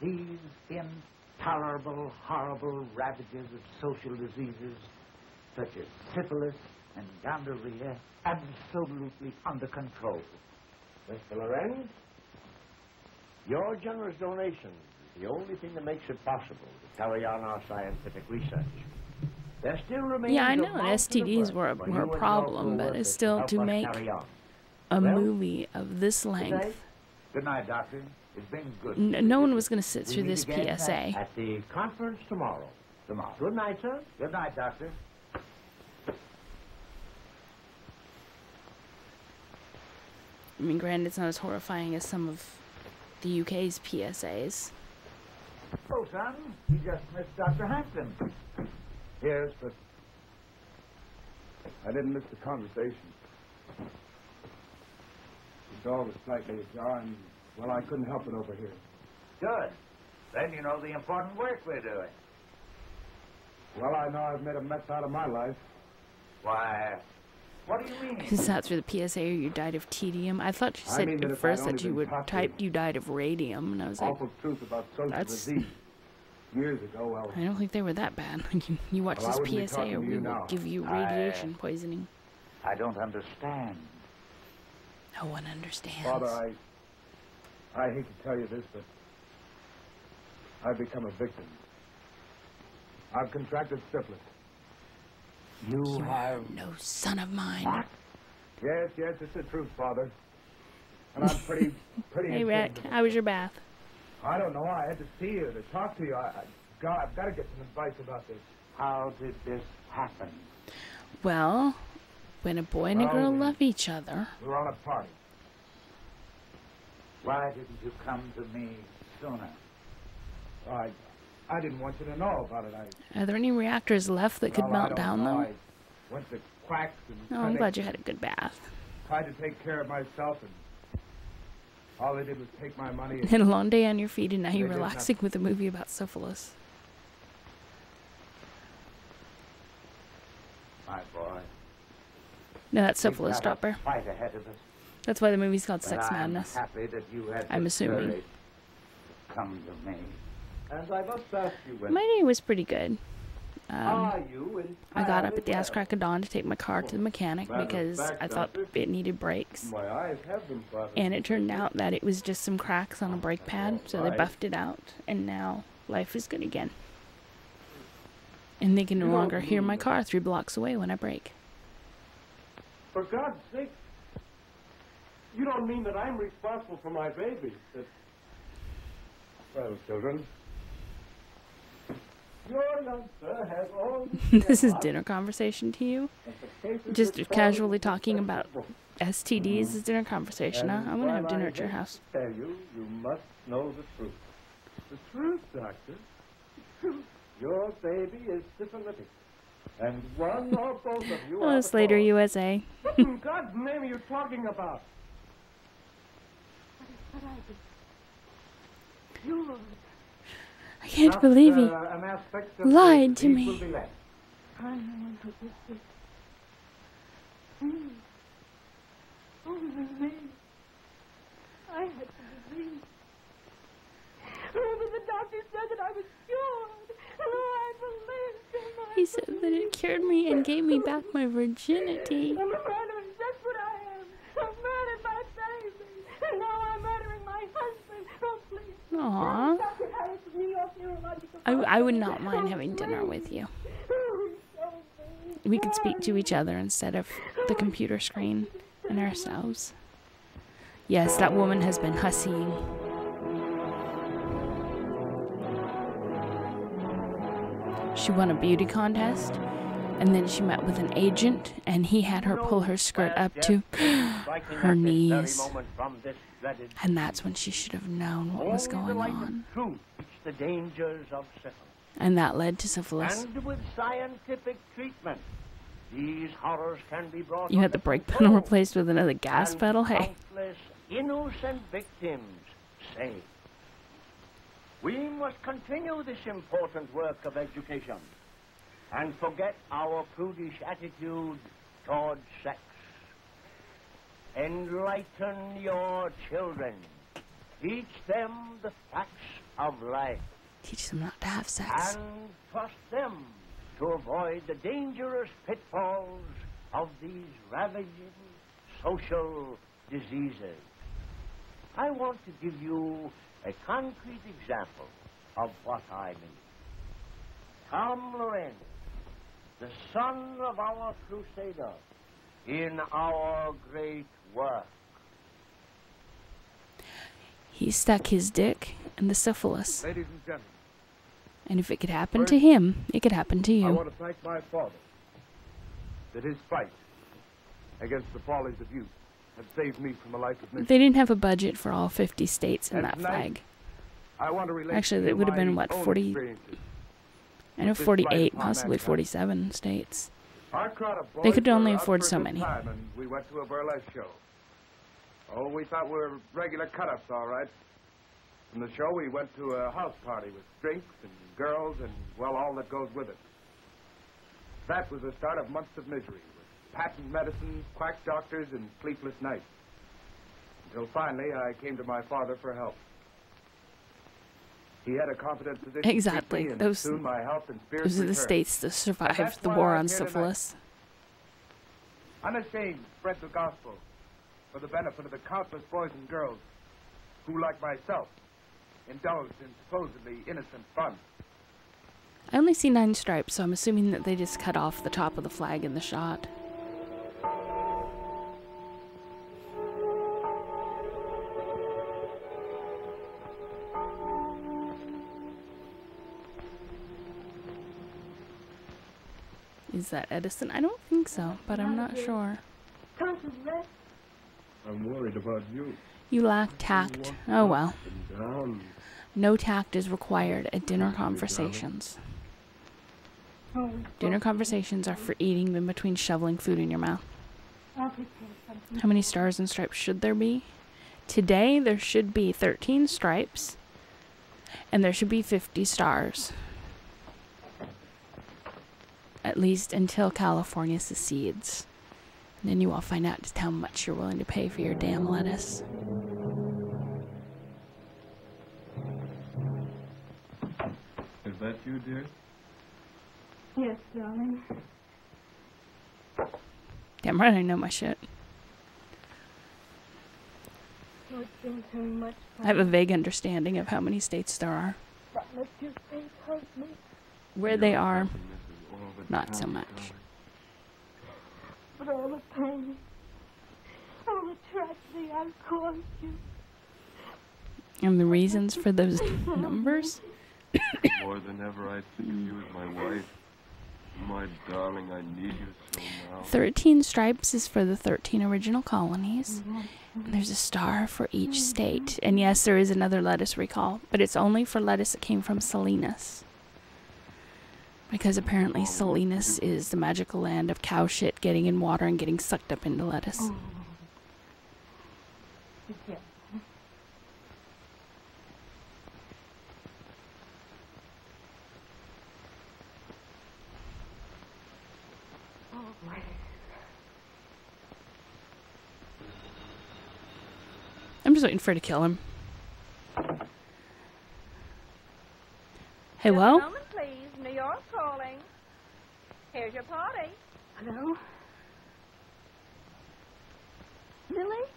these intolerable, horrible ravages of social diseases such as syphilis and gonorrhea absolutely under control. Mr. Lorenz, your generous donation is the only thing that makes it possible to carry on our scientific research. There still remains Yeah, I know STDs were a problem, but it's still to make a movie of this length. Good night, Doctor. It's been good. No one was going to sit through this PSA. At the conference tomorrow. Good night, sir. Good night, Doctor. I mean, granted, it's not as horrifying as some of the UK's PSAs. Oh, son, you just missed Dr. Hampton. Yes, but I didn't miss the conversation. The door was slightly ajar, and, well, I couldn't help it over here. Good. Then you know the important work we're doing. Well, I know I've made a mess out of my life. Why, what do you mean? You sat through the PSA or you died of tedium. I thought you said at first that you would type you died of radium, and I was like, awful truth about social disease. Years ago, well... I don't think they were that bad. You watch this PSA or we will give you radiation poisoning. I don't understand. No one understands. Father, I hate to tell you this, but I've become a victim. I've contracted syphilis. You have no son of mine. What? Yes, it's the truth, Father. And I'm pretty Hey, Rick, how was your bath? I don't know. I had to see you, to talk to you. I've got to get some advice about this. How did this happen? Well, when a boy and a girl love each other... We're on a party. Why didn't you come to me sooner? I didn't want you to know about it. Are there any reactors left that could melt down, though? I went to quacks and... Oh, I'm glad you had a good bath. Tried to take care of myself, and all they did was take my money. And a long day on your feet, and now you're relaxing with a movie about syphilis. My boy. No, that's syphilis, Dropper. Quite ahead of us. That's why the movie's called Sex I'm Madness. Happy that you had I'm assuming. courage to come to me. And I must ask you, My day was pretty good. I got up at the ass crack of dawn to take my car to the mechanic because I thought it needed brakes. My eyes have been spotted. And it turned out that it was just some cracks on a brake pad, so they buffed it out, and now life is good again. And they can no longer hear my car 3 blocks away when I brake. For God's sake, you don't mean that I'm responsible for my baby? Well, children, your youngster has all This is dinner conversation to you? Just casually talking about STDs is dinner conversation, huh? I'm gonna have dinner at your house. Tell you, you must know the truth. The truth, Doctor. The truth. Your baby is syphilitic. And one or both of you Hello, Slater, USA. What in God's name are you talking about? I can't believe he lied to me. Only me. I had to believe. Oh, but the doctor said that I was cured. Oh, I believed him. He said that it cured me and gave me back my virginity. I'm a murderer. That's what I am. I'm murdered by baby. And now I'm murdering my husband. Oh, please. Aww. Dr. Harris of New York Neurological I would not mind having dinner with you. We could speak to each other instead of the computer screen and ourselves. Yes, that woman has been hussying. She won a beauty contest, and then she met with an agent, and he had her pull her skirt up to her knees. And that's when she should have known what was going on. The dangers of syphilis. And that led to syphilis. And with scientific treatment, these horrors can be brought. You had the brake pedal replaced with another gas pedal? Hey. Countless innocent victims saved. We must continue this important work of education and forget our prudish attitude towards sex. Enlighten your children. Teach them the facts of life. Teach them not to have sex. And trust them to avoid the dangerous pitfalls of these ravaging social diseases. I want to give you a concrete example of what I mean. Tom Lorenz, the son of our crusader in our great work. He stuck his dick in the syphilis. Ladies and gentlemen. And if it could happen to him, it could happen to you. I want to thank my father that his fight against the follies of youth had saved me from a life of misery. They didn't have a budget for all 50 states in that flag. I want to relate Actually, it would have been, what, 40? I know 48, possibly 47 states. They could only afford so many. And we went to a burlesque show. Oh, we thought we were regular cut-ups, all right. From the show, we went to a house party with drinks and girls and, well, all that goes with it. That was the start of months of misery, with patent medicines, quack doctors, and sleepless nights. Until finally, I came to my father for help. He had a competent physician. Exactly. And those soon my health and spirits are the returned. states that survived the war on syphilis. Unashamed, spread the gospel for the benefit of the countless boys and girls who, like myself, indulged in supposedly innocent fun. I only see 9 stripes, so I'm assuming that they just cut off the top of the flag in the shot. Is that Edison? I don't think so, but I'm not sure. I'm worried about you. You lack tact. Oh well. No tact is required at dinner conversations. Dinner conversations are for eating in between shoveling food in your mouth. How many stars and stripes should there be? Today there should be 13 stripes and there should be 50 stars. At least until California secedes. And then you all find out just how much you're willing to pay for your damn lettuce. Is that you, dear? Yes, darling. Damn right I know my shit. Oh, it's been too much I have a vague understanding of how many states there are. But let your face hurt me. Where they are, not so much. But all the pain, all the tragedy I've caused you. And the reasons for those numbers? More than ever, I think of you as my wife. My darling, I need you so now. 13 stripes is for the 13 original colonies. And there's a star for each state. And yes, there is another lettuce recall, but it's only for lettuce that came from Salinas. Because apparently Salinas is the magical land of cow shit getting in water and getting sucked up into lettuce. Yeah. I'm just waiting for her to kill him. Hello? Moment, please. New York calling. Here's your party. Hello? Millie?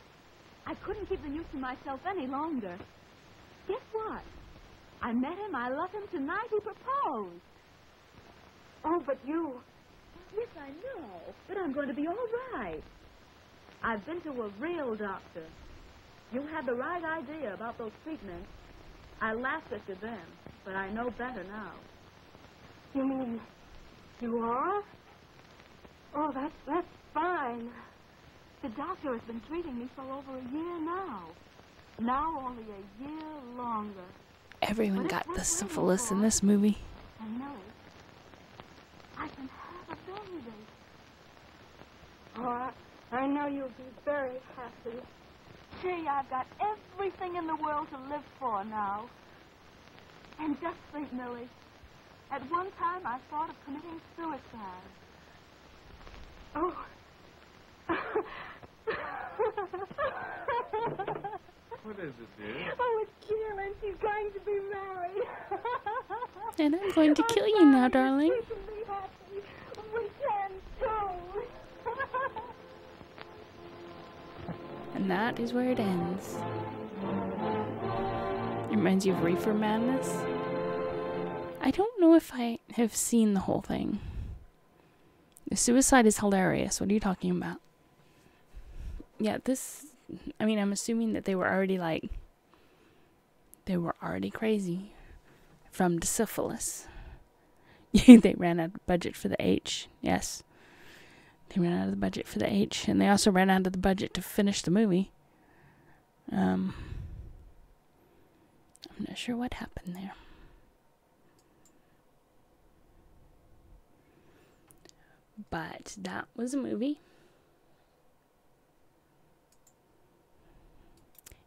I couldn't keep the news to myself any longer. Guess what? I met him, I love him tonight, he proposed. Oh, but you... Yes, I know, but I'm going to be all right. I've been to a real doctor. You had the right idea about those treatments. I laughed at you then, but I know better now. You mean you are? Oh, that's fine. The doctor has been treating me for over a year now. Now only a year longer. Everyone got the syphilis in this movie. And Millie, I can have a baby. Oh, I know you'll be very happy. Gee, I've got everything in the world to live for now. And just think, Millie, at one time I thought of committing suicide. Oh. What is it, dear? Oh, it's Carolyn. She's going to be married. And I'm going to kill you now, darling. We can be happy. We can, too. And that is where it ends. It reminds you of Reefer Madness. I don't know if I have seen the whole thing. The suicide is hilarious. What are you talking about? Yeah, I'm assuming that they were already crazy from the syphilis. They ran out of budget for the H. Yes. They ran out of the budget for the H, and they also ran out of the budget to finish the movie. I'm not sure what happened there. But that was a movie.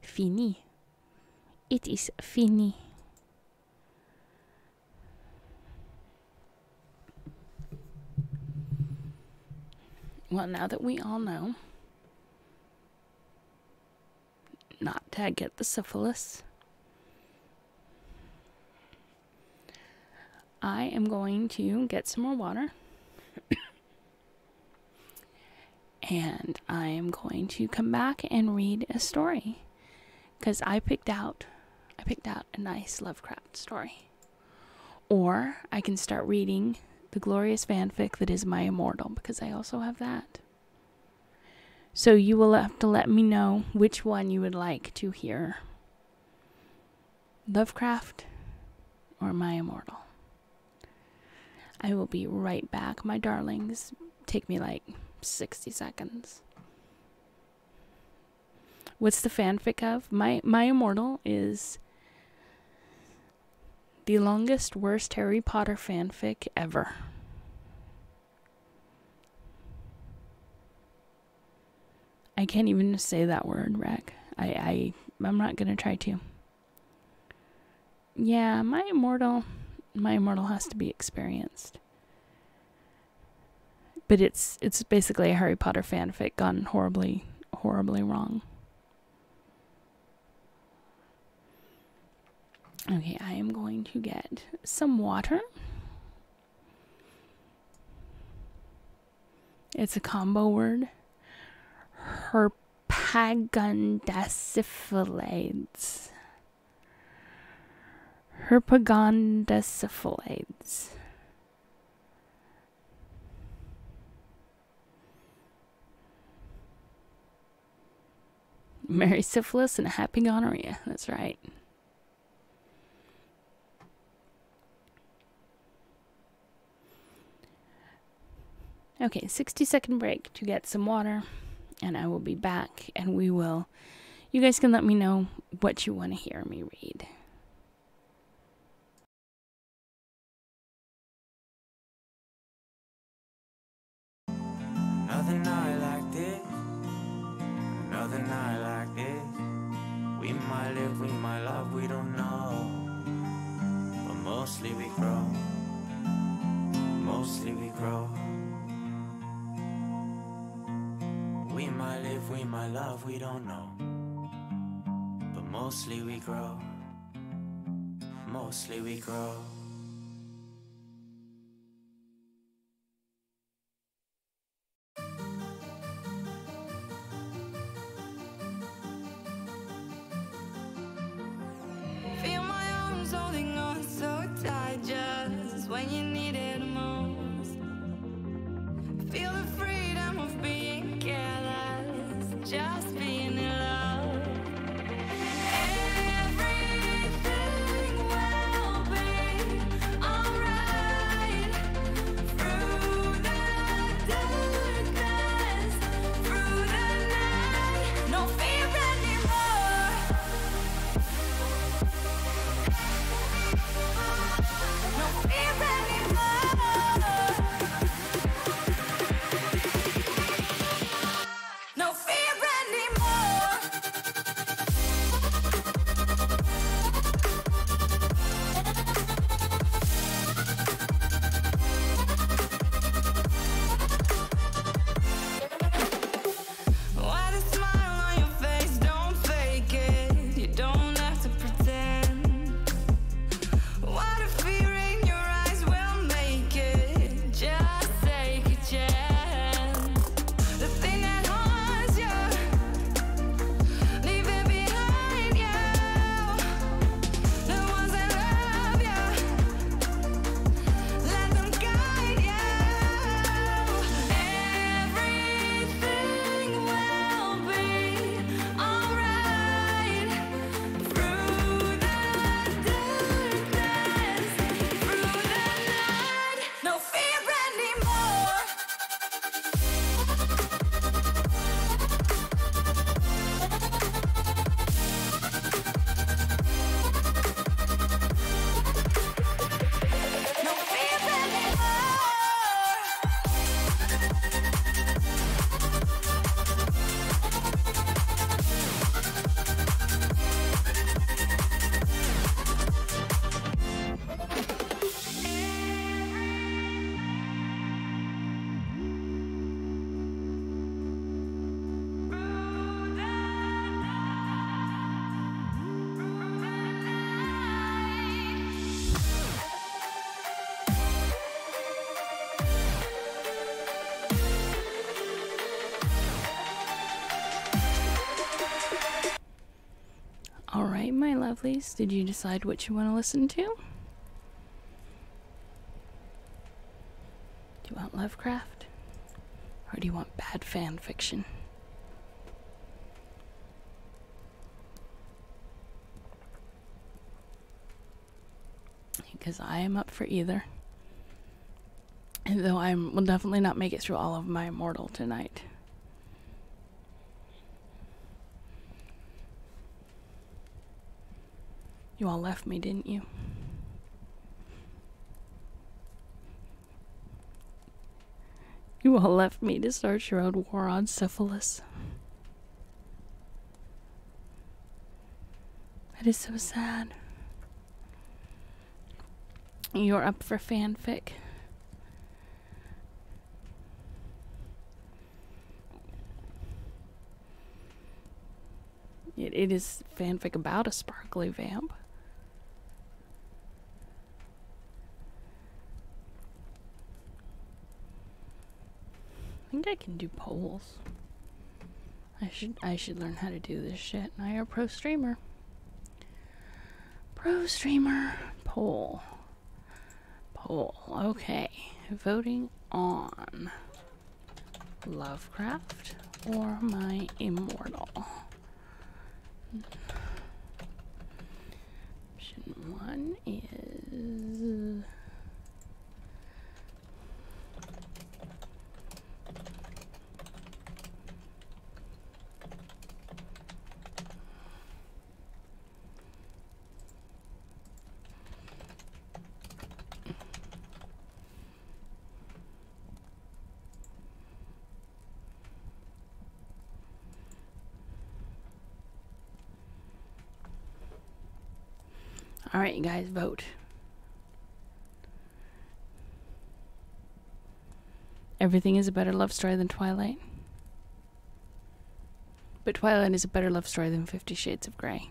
Fini. It is fini. Well, now that we all know not to get the syphilis, I am going to get some more water. And I am going to come back and read a story. Because I picked out a nice Lovecraft story. Or I can start reading the glorious fanfic that is My Immortal, because I also have that. So you will have to let me know which one you would like to hear. Lovecraft or My Immortal. I will be right back, my darlings. Take me like 60 seconds. What's the fanfic of? My Immortal is the longest, worst Harry Potter fanfic ever. I can't even say that word, Rack. I'm not gonna try to. Yeah, My Immortal has to be experienced. But it's basically a Harry Potter fanfic gone horribly, horribly wrong. Okay, I am going to get some water. It's a combo word. Herpagondacifilades. Herpagondacifilades. Merry syphilis and happy gonorrhea. That's right. Okay, 60-second break to get some water, and I will be back, and you guys can let me know what you want to hear me read. Another night like this, another night like this. We might live, we might love, we don't know. But mostly we grow, mostly we grow. We might live, we might love, we don't know. But mostly we grow, mostly we grow. Feel my arms holding on so tight just when you need it most. Feel the freedom of being careless, just being in love. Everything will be alright. Through the darkness, through the night, no fear anymore. No fear anymore. No fear anymore. Why the smile on your face? Don't fake it. You don't have to pretend. Why the fear in your eyes will make it? Just take a chance. The thing that haunts you, leave it behind you. The ones that love you, let them guide you. Everything will be alright. Through the darkness, through the night, no fear anymore. No fear All right, my lovelies, did you decide what you want to listen to? Do you want Lovecraft? Or do you want bad fan fiction? Because I am up for either. And though I will definitely not make it through all of my Immortal tonight. You all left me, didn't you? You all left me to start your own war on syphilis. That is so sad. You're up for fanfic. It is fanfic about a sparkly vamp. think I can do polls. I should learn how to do this shit. I am a pro streamer. Pro streamer. Poll. Okay. Voting on Lovecraft or my immortal. Option 1 is Alright, you guys, vote. Everything is a better love story than Twilight. But Twilight is a better love story than 50 Shades of Grey.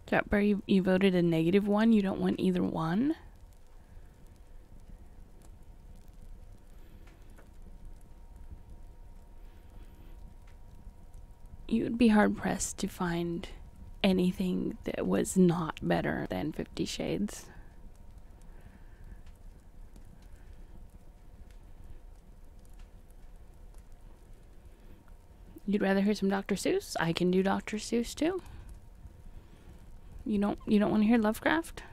Jetbear, you voted a -1. You don't want either one? You would be hard-pressed to find anything that was not better than 50 Shades. You'd rather hear some Dr. Seuss? I can do Dr. Seuss too. You don't want to hear Lovecraft?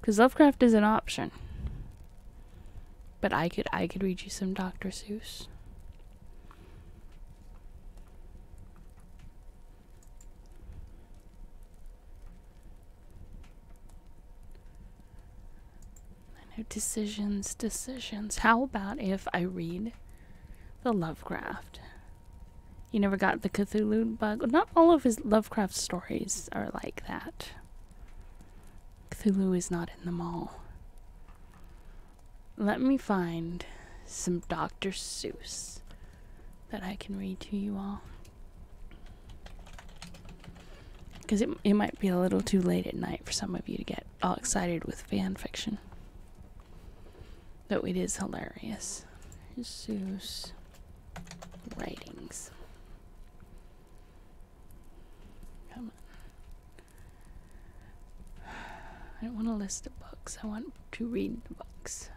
Because Lovecraft is an option. But I could read you some Dr. Seuss. I know decisions. How about if I read the Lovecraft? You never got the Cthulhu bug? Not all of his Lovecraft stories are like that. Cthulhu is not in them all. Let me find some Dr. Seuss that I can read to you all. Because it might be a little too late at night for some of you to get all excited with fan fiction. Though it is hilarious. Seuss writings. Come on. I don't want a list of books. I want to read the books.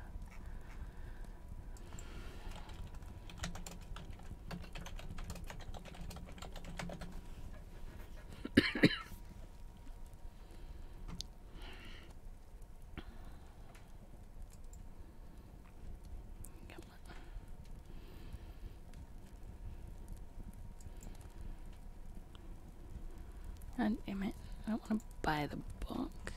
God damn it. I don't want to buy the book.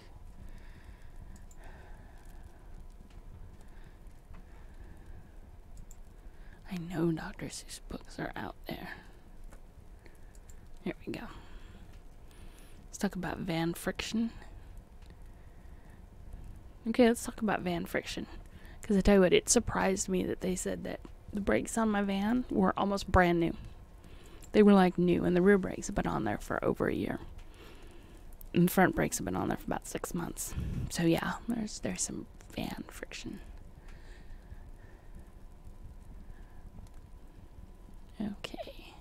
I know Dr. Seuss books are out there. Here we go. Let's talk about van friction. Okay, let's talk about van friction. Because I tell you what, it surprised me that they said that the brakes on my van were almost brand new. They were like new, and the rear brakes have been on there for over a year. And the front brakes have been on there for about 6 months. So yeah, there's some van friction. Okay.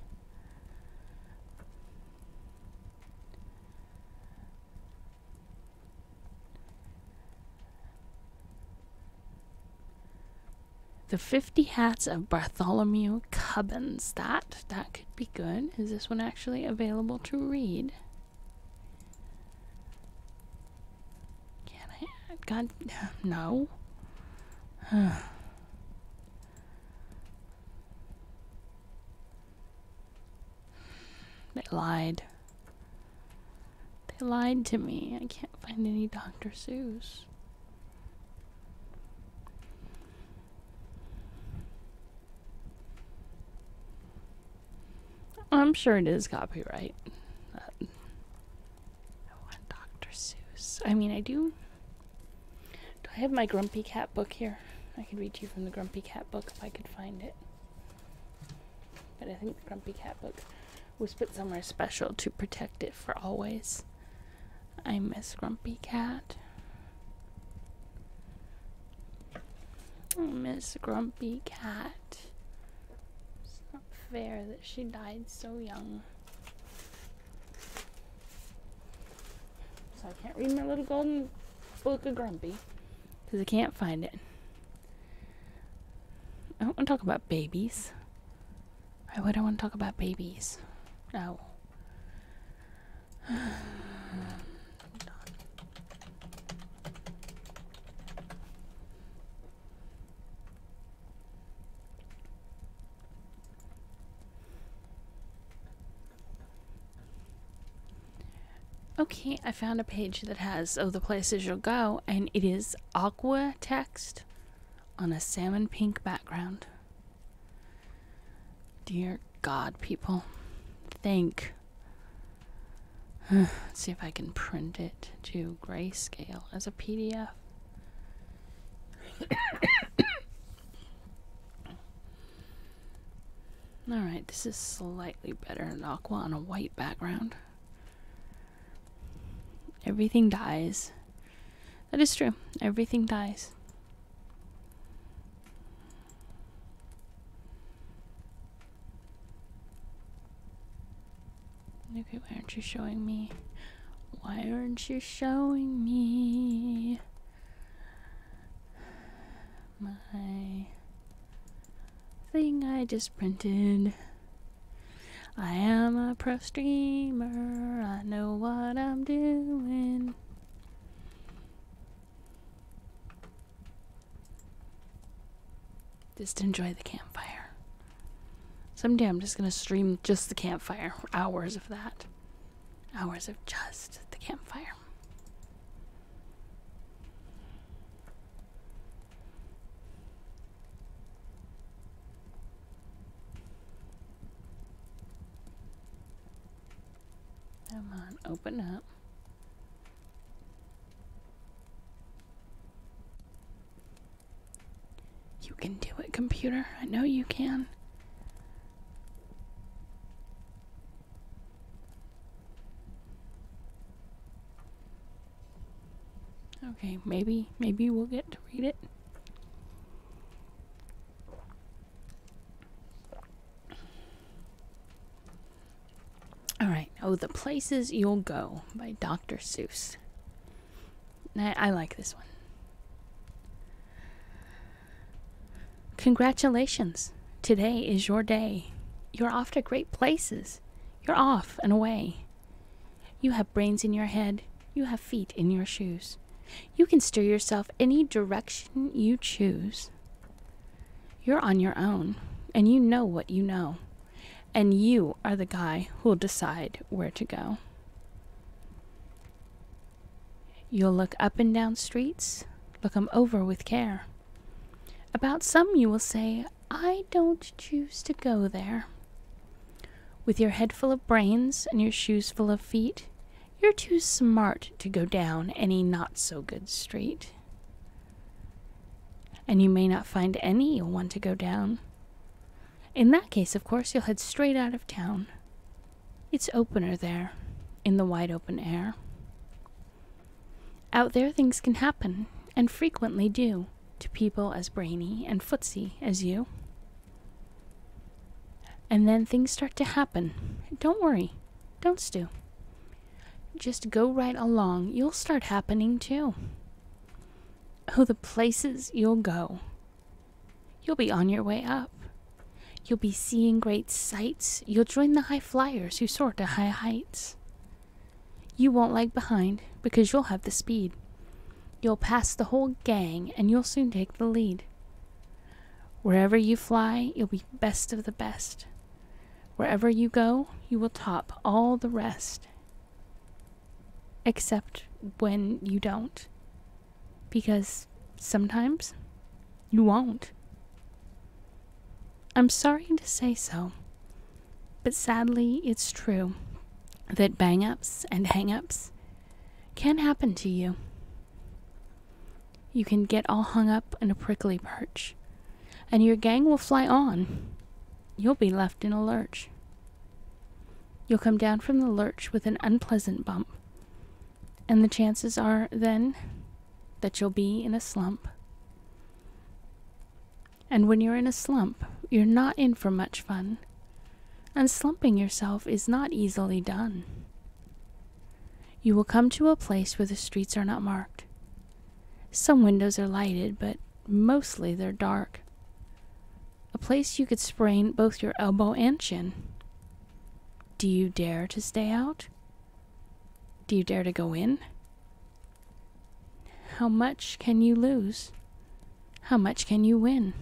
The 50 Hats of Bartholomew Cubbins. That could be good. Is this one actually available to read? Can I? God, no. They lied. They lied to me. I can't find any Dr. Seuss. I'm sure it is copyright. I want Dr. Seuss. I mean, I do. Do I have my Grumpy Cat book here? I could read you from the Grumpy Cat book if I could find it. But I think the Grumpy Cat book was put somewhere special to protect it for always. I miss Grumpy Cat. I miss Grumpy Cat. It's not fair that she died so young. So I can't read my little golden book of Grumpy because I can't find it. I don't want to talk about babies. Why would I want to talk about babies? No. Okay, I found a page that has the places you'll go, and it is aqua text on a salmon pink background. Dear God, people. Think. Let's see if I can print it to grayscale as a PDF. Alright, this is slightly better than aqua on a white background. Everything dies. That is true. Everything dies. Okay, why aren't you showing me? Why aren't you showing me my thing I just printed? I am a pro streamer. I know what I'm doing. Just enjoy the campfire. Someday I'm just gonna stream just the campfire. Hours of that. Hours of just the campfire. Come on, open up. You can do it, computer. I know you can. Okay, maybe we'll get to read it. Alright, The Places You'll Go by Dr. Seuss. I like this one. Congratulations. Today is your day. You're off to great places. You're off and away. You have brains in your head. You have feet in your shoes. You can steer yourself any direction you choose. You're on your own, and you know what you know. And you are the guy who'll decide where to go. You'll look up and down streets, look 'em over with care. About some you will say, I don't choose to go there. With your head full of brains and your shoes full of feet, you're too smart to go down any not-so-good street. And you may not find any you'll want to go down. In that case, of course, you'll head straight out of town. It's opener there, in the wide open air. Out there things can happen, and frequently do, to people as brainy and footsy as you. And then things start to happen. Don't worry. Don't stew. Just go right along. You'll start happening too. Oh, the places you'll go. You'll be on your way up. You'll be seeing great sights. You'll join the high flyers who soar to high heights. You won't lag behind because you'll have the speed. You'll pass the whole gang and you'll soon take the lead. Wherever you fly, you'll be best of the best. Wherever you go, you will top all the rest. Except when you don't. Because sometimes you won't. I'm sorry to say so, But sadly, it's true that bang-ups and hang-ups can happen to you. You can get all hung up in a prickly perch, and your gang will fly on. You'll be left in a lurch. You'll come down from the lurch with an unpleasant bump, and the chances are then that you'll be in a slump. And when you're in a slump, you're not in for much fun, and slumping yourself is not easily done. You will come to a place where the streets are not marked. Some windows are lighted, but mostly they're dark. A place you could sprain both your elbow and chin. Do you dare to stay out? Do you dare to go in? How much can you lose? How much can you win?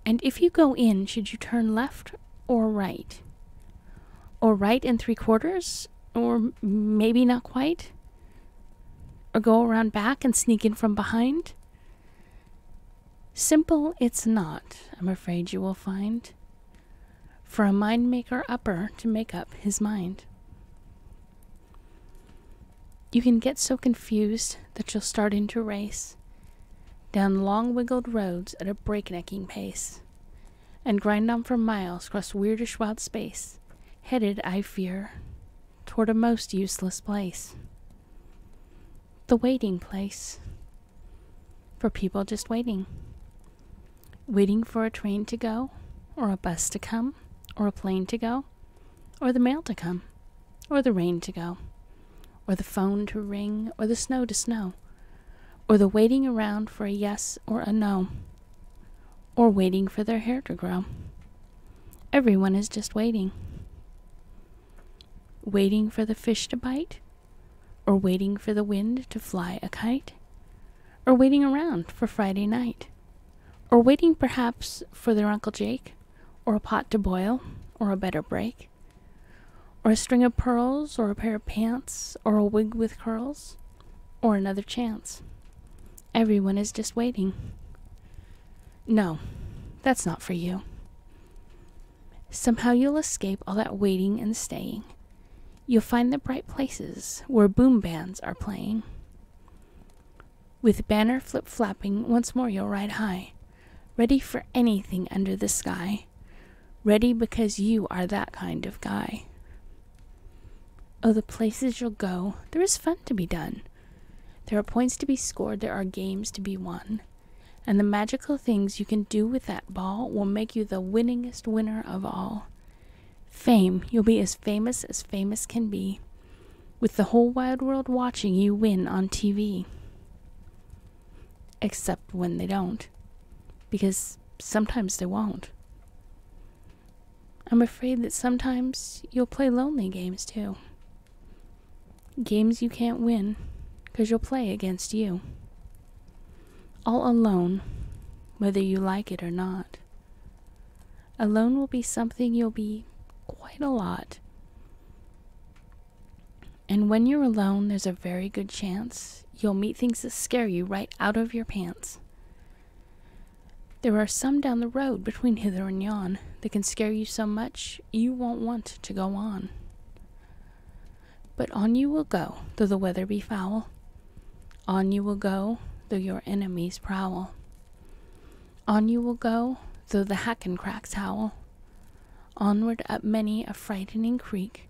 And if you go in, should you turn left or right? Or right and 3/4? Or maybe not quite? Or go around back and sneak in from behind? Simple it's not, I'm afraid you will find, for a mind maker upper to make up his mind. You can get so confused that you'll start into race down long wiggled roads at a breaknecking pace, and grind on for miles across weirdish wild space, headed, I fear, toward a most useless place. The waiting place. For people just waiting. Waiting for a train to go, or a bus to come, or a plane to go, or the mail to come, or the rain to go, or the phone to ring, or the snow to snow, or the waiting around for a yes or a no, or waiting for their hair to grow. Everyone is just waiting. Waiting for the fish to bite, or waiting for the wind to fly a kite, or waiting around for Friday night, or waiting perhaps for their Uncle Jake, or a pot to boil, or a better break, or a string of pearls, or a pair of pants, or a wig with curls, or another chance. Everyone is just waiting. No, that's not for you. Somehow you'll escape all that waiting and staying. You'll find the bright places where boom bands are playing. With banner flip-flapping, once more you'll ride high, ready for anything under the sky, ready because you are that kind of guy. Oh, the places you'll go, there is fun to be done. There are points to be scored, there are games to be won, and the magical things you can do with that ball will make you the winningest winner of all. Fame, you'll be as famous can be, with the whole wide world watching you win on TV. Except when they don't, because sometimes they won't. I'm afraid that sometimes you'll play lonely games too. Games you can't win, 'cause you'll play against you. All alone, whether you like it or not. Alone will be something you'll be quite a lot. And when you're alone, there's a very good chance you'll meet things that scare you right out of your pants. There are some down the road between hither and yon that can scare you so much you won't want to go on. But on you will go, though the weather be foul. On you will go, though your enemies prowl. On you will go, though the hack-and-cracks howl. Onward up many a frightening creek,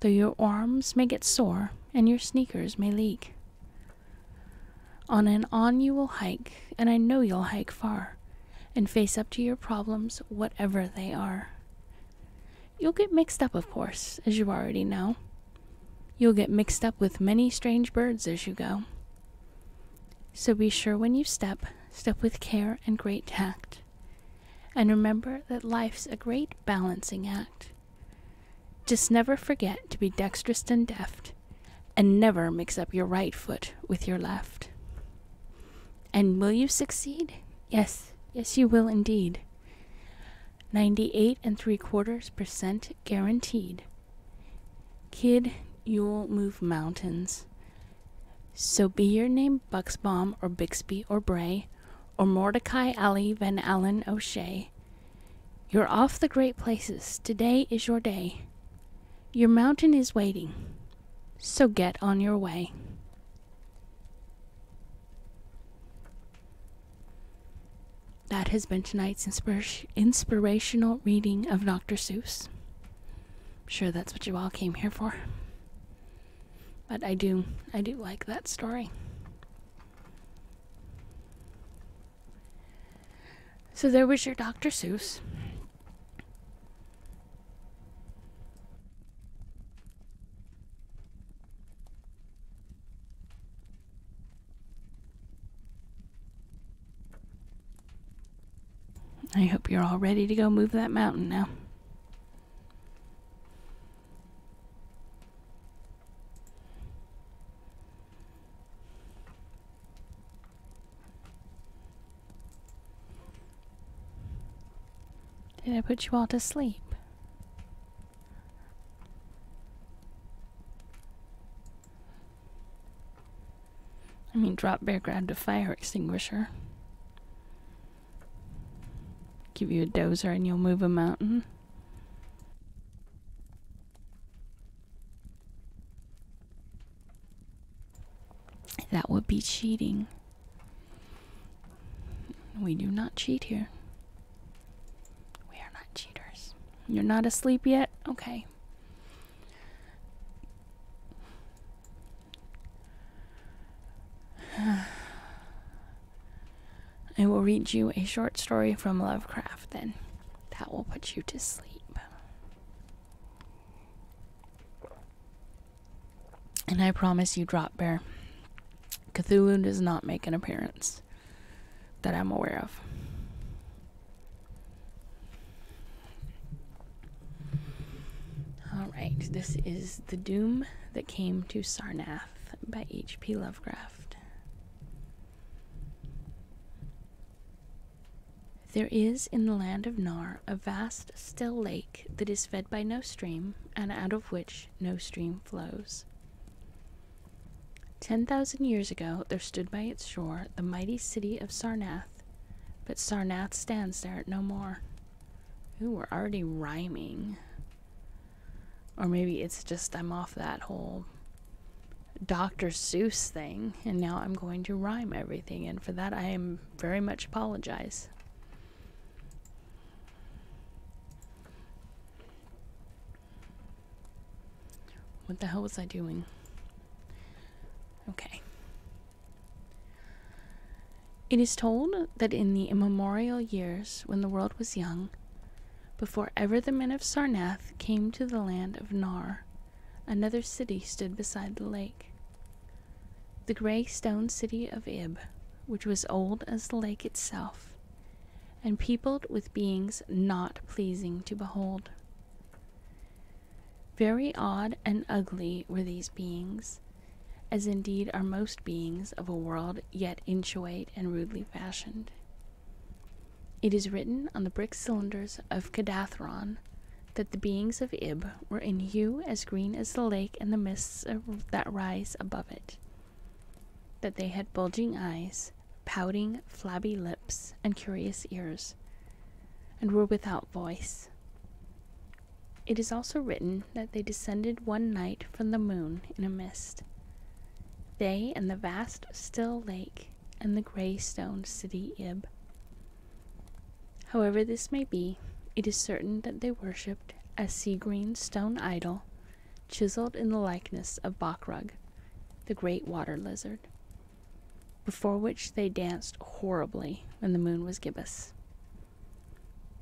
though your arms may get sore and your sneakers may leak. On and on you will hike, and I know you'll hike far, and face up to your problems, whatever they are. You'll get mixed up, of course, as you already know. You'll get mixed up with many strange birds as you go. So be sure when you step with care and great tact. And remember that life's a great balancing act. Just never forget to be dexterous and deft, and never mix up your right foot with your left. And will you succeed? Yes, you will indeed. 98.75% guaranteed. Kid, you'll move mountains. So be your name Buxbaum or Bixby or Bray or Mordecai Ali Van Allen O'Shea. You're off the great places. Today is your day. Your mountain is waiting. So get on your way. That has been tonight's inspirational reading of Dr. Seuss. I'm sure that's what you all came here for. But I do like that story. So there was your Dr. Seuss. I hope you're all ready to go move that mountain now. Did I put you all to sleep? I mean, Drop Bear grabbed a fire extinguisher. Give you a dozer and you'll move a mountain. That would be cheating. We do not cheat here. We are not cheaters. You're not asleep yet? Okay. I will read you a short story from Lovecraft then. That will put you to sleep. And I promise you, Drop Bear, Cthulhu does not make an appearance that I'm aware of. Alright, this is The Doom That Came to Sarnath by H.P. Lovecraft. There is in the land of Nar a vast still lake that is fed by no stream, and out of which no stream flows. 10,000 years ago there stood by its shore the mighty city of Sarnath, but Sarnath stands there no more. Ooh, we're already rhyming. Or maybe it's just I'm off that whole Dr. Seuss thing, and now I'm going to rhyme everything, and for that I am very much apologize. What the hell was I doing? Okay. It is told that in the immemorial years when the world was young, before ever the men of Sarnath came to the land of Nar, another city stood beside the lake. The grey stone city of Ib, which was old as the lake itself, and peopled with beings not pleasing to behold. Very odd and ugly were these beings, as indeed are most beings of a world yet inchoate and rudely fashioned. It is written on the brick cylinders of Cadathron that the beings of Ib were in hue as green as the lake and the mists that rise above it, that they had bulging eyes, pouting, flabby lips, and curious ears, and were without voice. It is also written that they descended one night from the moon in a mist, they and the vast still lake and the grey stone city Ib. However this may be, it is certain that they worshipped a sea-green stone idol chiseled in the likeness of Bakrug, the great water lizard, before which they danced horribly when the moon was gibbous.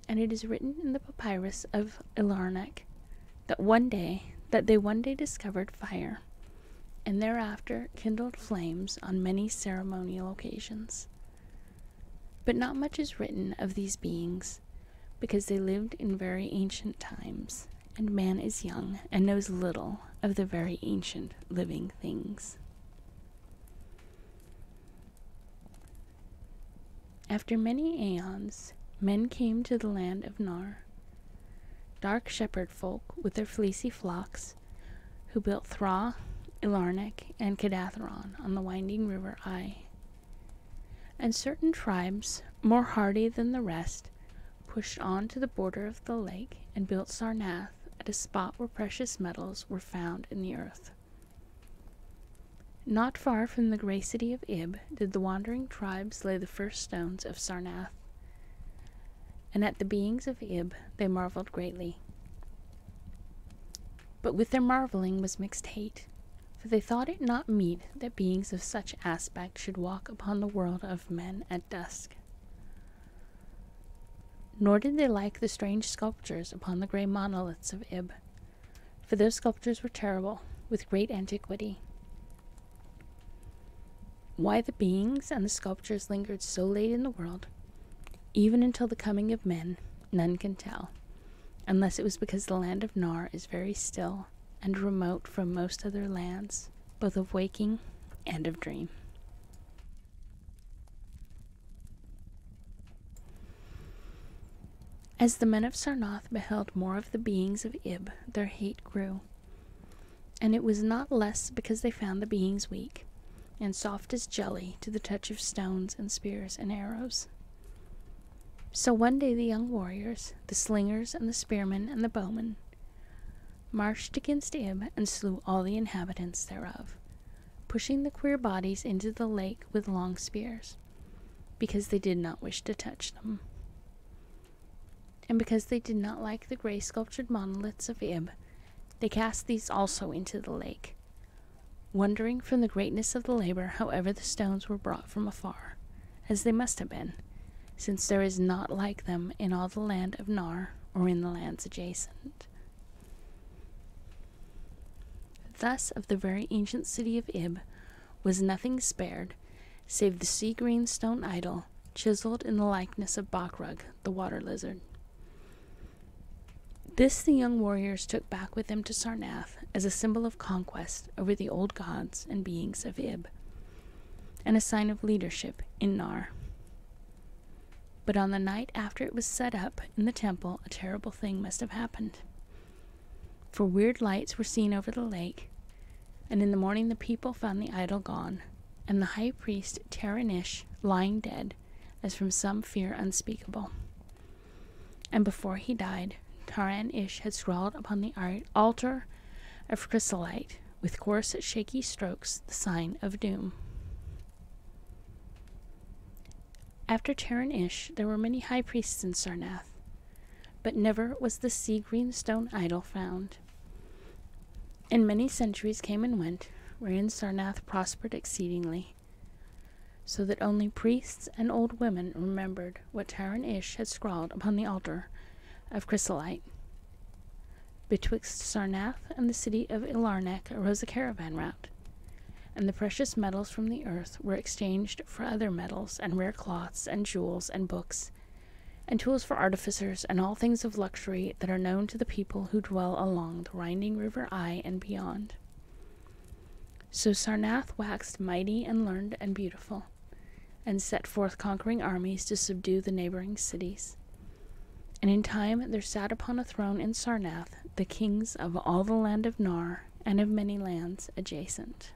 And it is written in the papyrus of Ilarnek that they one day discovered fire, and thereafter kindled flames on many ceremonial occasions. But not much is written of these beings, because they lived in very ancient times, and man is young and knows little of the very ancient living things. After many aeons, men came to the land of Nar, dark shepherd folk with their fleecy flocks, who built Thra, Ilarnek, and Cadathron on the winding river Ai. And certain tribes, more hardy than the rest, pushed on to the border of the lake and built Sarnath at a spot where precious metals were found in the earth. Not far from the grey city of Ib did the wandering tribes lay the first stones of Sarnath, and at the beings of Ib they marveled greatly. But with their marveling was mixed hate, for they thought it not meet that beings of such aspect should walk upon the world of men at dusk. Nor did they like the strange sculptures upon the grey monoliths of Ib, for those sculptures were terrible, with great antiquity. Why the beings and the sculptures lingered so late in the world, even until the coming of men, none can tell, unless it was because the land of Nar is very still and remote from most other lands, both of waking and of dream. As the men of Sarnath beheld more of the beings of Ib, their hate grew, and it was not less because they found the beings weak, and soft as jelly to the touch of stones and spears and arrows. So one day the young warriors, the slingers and the spearmen and the bowmen, marched against Ib and slew all the inhabitants thereof, pushing the queer bodies into the lake with long spears, because they did not wish to touch them. And because they did not like the grey sculptured monoliths of Ib, they cast these also into the lake, wondering from the greatness of the labor however the stones were brought from afar, as they must have been, since there is not like them in all the land of Nar or in the lands adjacent. Thus of the very ancient city of Ib was nothing spared, save the sea-green stone idol chiseled in the likeness of Bakrug, the water lizard. This the young warriors took back with them to Sarnath as a symbol of conquest over the old gods and beings of Ib, and a sign of leadership in Nar. But on the night after it was set up in the temple, a terrible thing must have happened. For weird lights were seen over the lake, and in the morning the people found the idol gone, and the high priest Taranish lying dead, as from some fear unspeakable. And before he died, Taran-ish had scrawled upon the altar of chrysolite, with coarse, shaky strokes, the sign of doom. After Taran-ish, there were many high priests in Sarnath, but never was the sea-green stone idol found. And many centuries came and went, wherein Sarnath prospered exceedingly, so that only priests and old women remembered what Taran-ish had scrawled upon the altar of chrysolite. Betwixt Sarnath and the city of Ilarnek arose a caravan route, and the precious metals from the earth were exchanged for other metals, and rare cloths, and jewels, and books, and tools for artificers, and all things of luxury that are known to the people who dwell along the winding river Ai and beyond. So Sarnath waxed mighty and learned and beautiful, and set forth conquering armies to subdue the neighboring cities. And in time there sat upon a throne in Sarnath the kings of all the land of Nar and of many lands adjacent.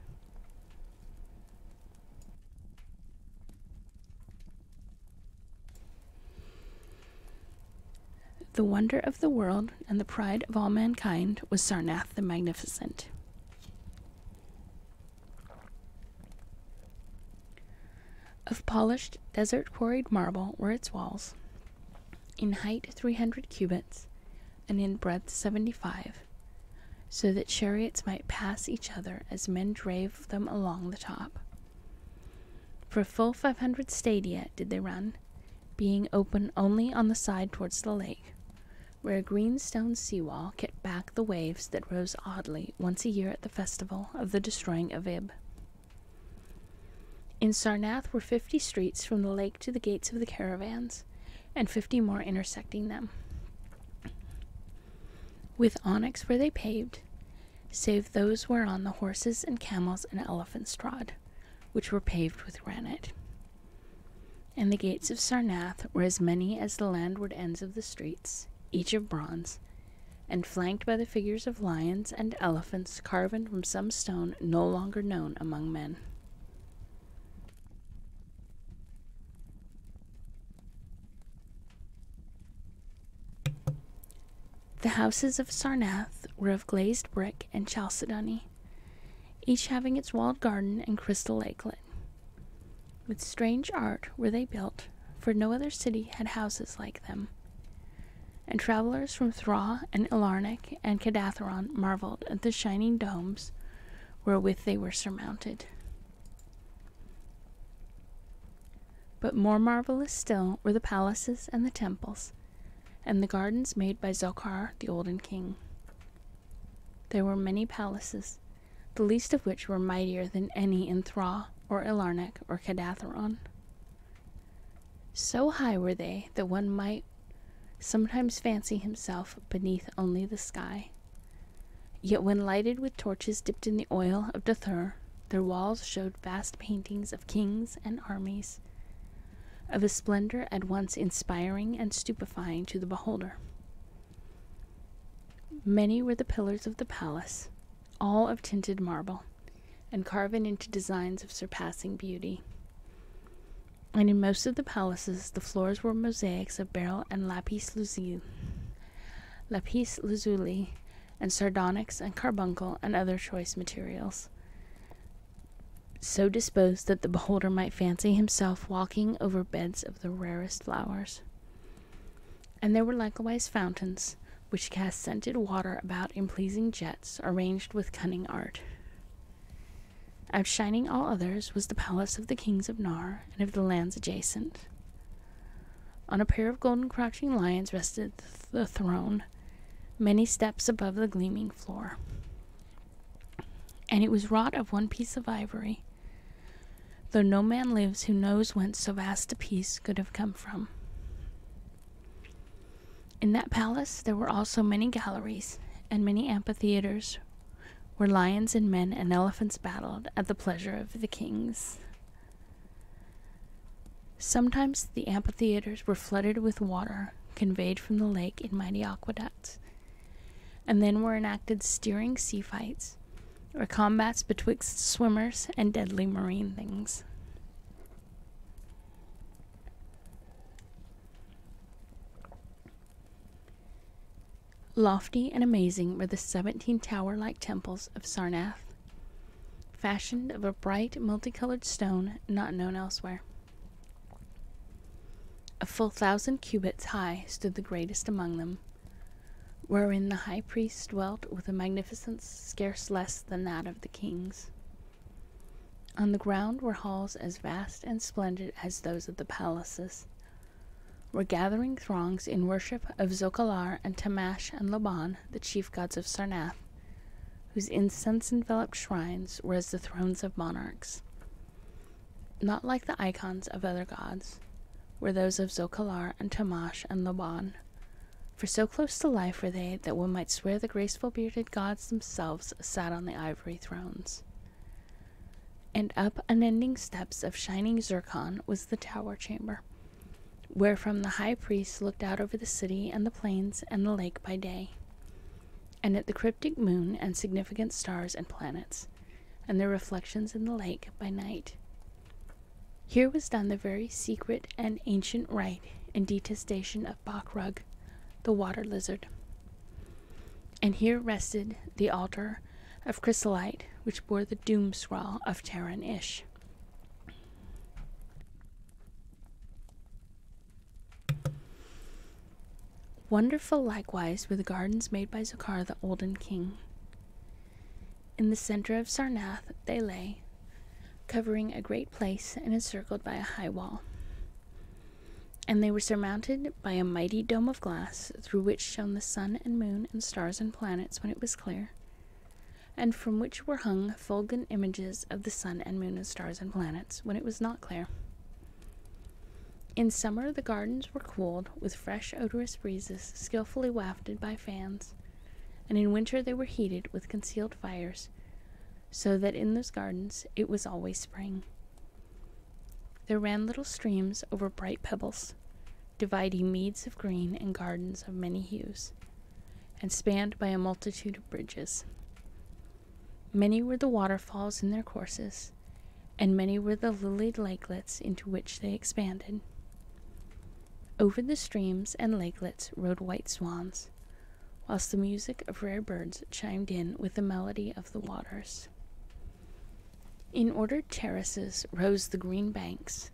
The wonder of the world and the pride of all mankind was Sarnath the Magnificent. Of polished, desert-quarried marble were its walls, in height 300 cubits, and in breadth 75, so that chariots might pass each other as men drave them along the top. For full 500 stadia did they run, being open only on the side towards the lake, where a green stone seawall kept back the waves that rose oddly once a year at the festival of the destroying of Ib. In Sarnath were 50 streets from the lake to the gates of the caravans, and 50 more intersecting them, with onyx where they paved, save those whereon the horses and camels and elephants trod, which were paved with granite. And the gates of Sarnath were as many as the landward ends of the streets, each of bronze, and flanked by the figures of lions and elephants carven from some stone no longer known among men. The houses of Sarnath were of glazed brick and chalcedony, each having its walled garden and crystal lakelet. With strange art were they built, for no other city had houses like them. And travelers from Thra and Ilarnach and Cadatheron marveled at the shining domes wherewith they were surmounted. But more marvelous still were the palaces and the temples, and the gardens made by Zokhar the olden king. There were many palaces, the least of which were mightier than any in Thra or Ilarnach or Cadatheron. So high were they that one might sometimes fancy himself beneath only the sky. Yet when lighted with torches dipped in the oil of Dathur, their walls showed vast paintings of kings and armies, of a splendor at once inspiring and stupefying to the beholder. Many were the pillars of the palace, all of tinted marble, and carven into designs of surpassing beauty. And in most of the palaces the floors were mosaics of beryl and lapis lazuli, and sardonyx and carbuncle and other choice materials, so disposed that the beholder might fancy himself walking over beds of the rarest flowers. And there were likewise fountains, which cast scented water about in pleasing jets, arranged with cunning art. Outshining all others was the palace of the kings of Nar and of the lands adjacent. On a pair of golden crouching lions rested the throne, many steps above the gleaming floor. And it was wrought of one piece of ivory, though no man lives who knows whence so vast a piece could have come from. In that palace there were also many galleries and many amphitheaters, where lions and men and elephants battled at the pleasure of the kings. Sometimes the amphitheaters were flooded with water conveyed from the lake in mighty aqueducts, and then were enacted steering sea fights, or combats betwixt swimmers and deadly marine things. Lofty and amazing were the 17 tower-like temples of Sarnath, fashioned of a bright, multicolored stone not known elsewhere. A full 1,000 cubits high stood the greatest among them, wherein the high priest dwelt with a magnificence scarce less than that of the kings. On the ground were halls as vast and splendid as those of the palaces, where gathering throngs in worship of Zokalar and Tamash and Laban, the chief gods of Sarnath, whose incense-enveloped shrines were as the thrones of monarchs. Not like the icons of other gods were those of Zokalar and Tamash and Laban, for so close to life were they that one might swear the graceful bearded gods themselves sat on the ivory thrones. And up unending steps of shining zircon was the tower chamber, wherefrom the high priest looked out over the city and the plains and the lake by day, and at the cryptic moon and significant stars and planets, and their reflections in the lake by night. Here was done the very secret and ancient rite and detestation of Bakrug, the water lizard. And here rested the altar of chrysolite, which bore the doom scrawl of Terran Ish. Wonderful likewise were the gardens made by Zokhar the olden king. In the center of Sarnath they lay, covering a great place and encircled by a high wall. And they were surmounted by a mighty dome of glass, through which shone the sun and moon and stars and planets when it was clear, and from which were hung fulgent images of the sun and moon and stars and planets when it was not clear. In summer the gardens were cooled with fresh odorous breezes skillfully wafted by fans, and in winter they were heated with concealed fires, so that in those gardens it was always spring. There ran little streams over bright pebbles, dividing meads of green and gardens of many hues, and spanned by a multitude of bridges. Many were the waterfalls in their courses, and many were the lilied lakelets into which they expanded. Over the streams and lakelets rode white swans, whilst the music of rare birds chimed in with the melody of the waters. In ordered terraces rose the green banks,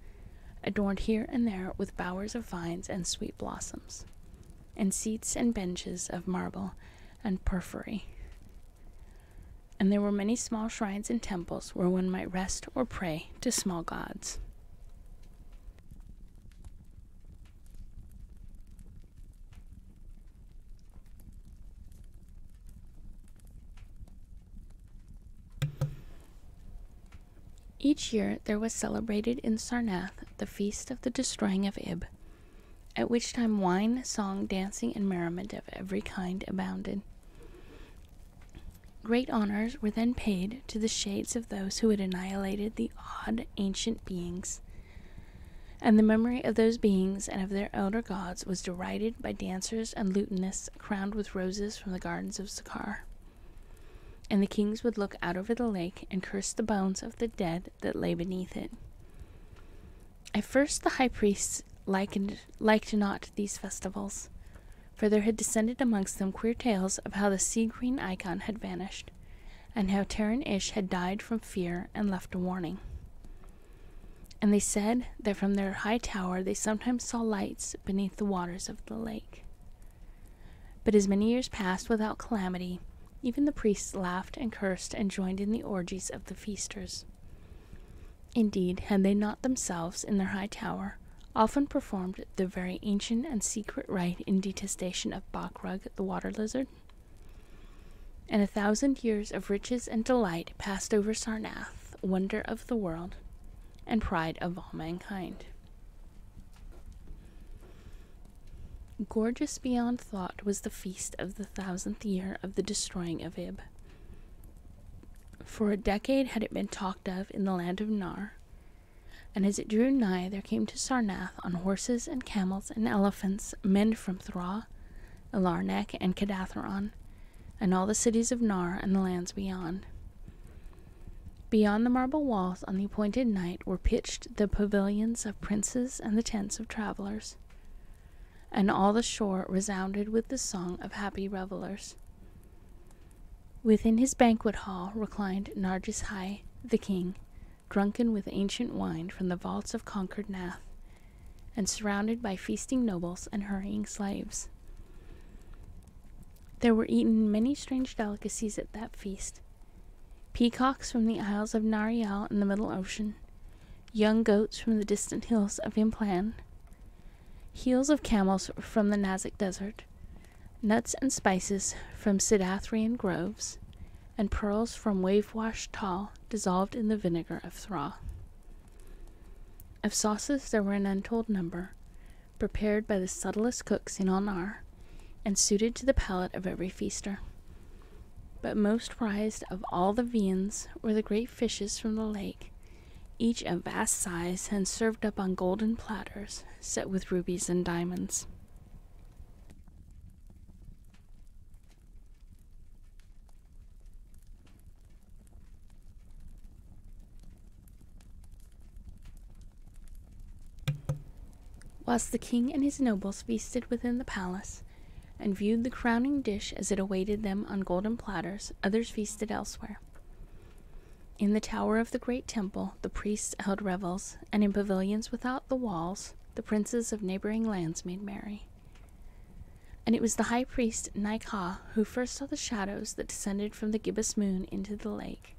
adorned here and there with bowers of vines and sweet blossoms, and seats and benches of marble and porphyry. And there were many small shrines and temples where one might rest or pray to small gods. Each year there was celebrated in Sarnath the feast of the destroying of Ib, at which time wine, song, dancing, and merriment of every kind abounded. Great honors were then paid to the shades of those who had annihilated the odd ancient beings, and the memory of those beings and of their elder gods was derided by dancers and lutanists crowned with roses from the gardens of Sakar. And the kings would look out over the lake and curse the bones of the dead that lay beneath it. At first the high priests liked not these festivals, for there had descended amongst them queer tales of how the sea-green icon had vanished, and how Terran Ish had died from fear and left a warning. And they said that from their high tower they sometimes saw lights beneath the waters of the lake. But as many years passed without calamity, even the priests laughed and cursed and joined in the orgies of the feasters. Indeed, had they not themselves, in their high tower, often performed the very ancient and secret rite in detestation of Bakrug, the water lizard? And 1,000 years of riches and delight passed over Sarnath, wonder of the world, and pride of all mankind. Gorgeous beyond thought was the feast of the 1,000th year of the destroying of Ib. For a decade had it been talked of in the land of Nar, and as it drew nigh there came to Sarnath on horses and camels and elephants men from Thra, Elarnak, and Kadatheron, and all the cities of Nar and the lands beyond. Beyond the marble walls on the appointed night were pitched the pavilions of princes and the tents of travelers, and all the shore resounded with the song of happy revelers. Within his banquet hall reclined Narjishai, the king, drunken with ancient wine from the vaults of conquered Nath, and surrounded by feasting nobles and hurrying slaves. There were eaten many strange delicacies at that feast: peacocks from the isles of Nariel in the middle ocean, young goats from the distant hills of Implan, heels of camels from the Nazik desert, nuts and spices from Sidathrian groves, and pearls from wave-washed Tal dissolved in the vinegar of Thra. Of sauces there were an untold number, prepared by the subtlest cooks in Alnar, and suited to the palate of every feaster. But most prized of all the viands were the great fishes from the lake, each of vast size and served up on golden platters set with rubies and diamonds. Whilst the king and his nobles feasted within the palace, and viewed the crowning dish as it awaited them on golden platters, others feasted elsewhere. In the tower of the great temple the priests held revels, and in pavilions without the walls the princes of neighboring lands made merry. And it was the high priest Naikha who first saw the shadows that descended from the gibbous moon into the lake,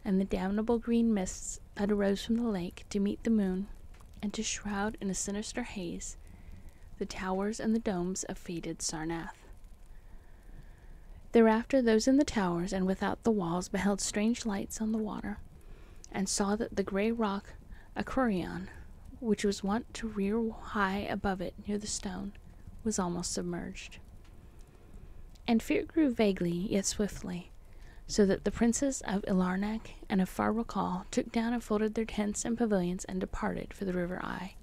and the damnable green mists that arose from the lake to meet the moon, and to shroud in a sinister haze the towers and the domes of fated Sarnath. Thereafter those in the towers and without the walls beheld strange lights on the water, and saw that the grey rock Acurion, which was wont to rear high above it near the stone, was almost submerged. And fear grew vaguely, yet swiftly, so that the princes of Ilarnak and of Far Rakal took down and folded their tents and pavilions and departed for the river Ai,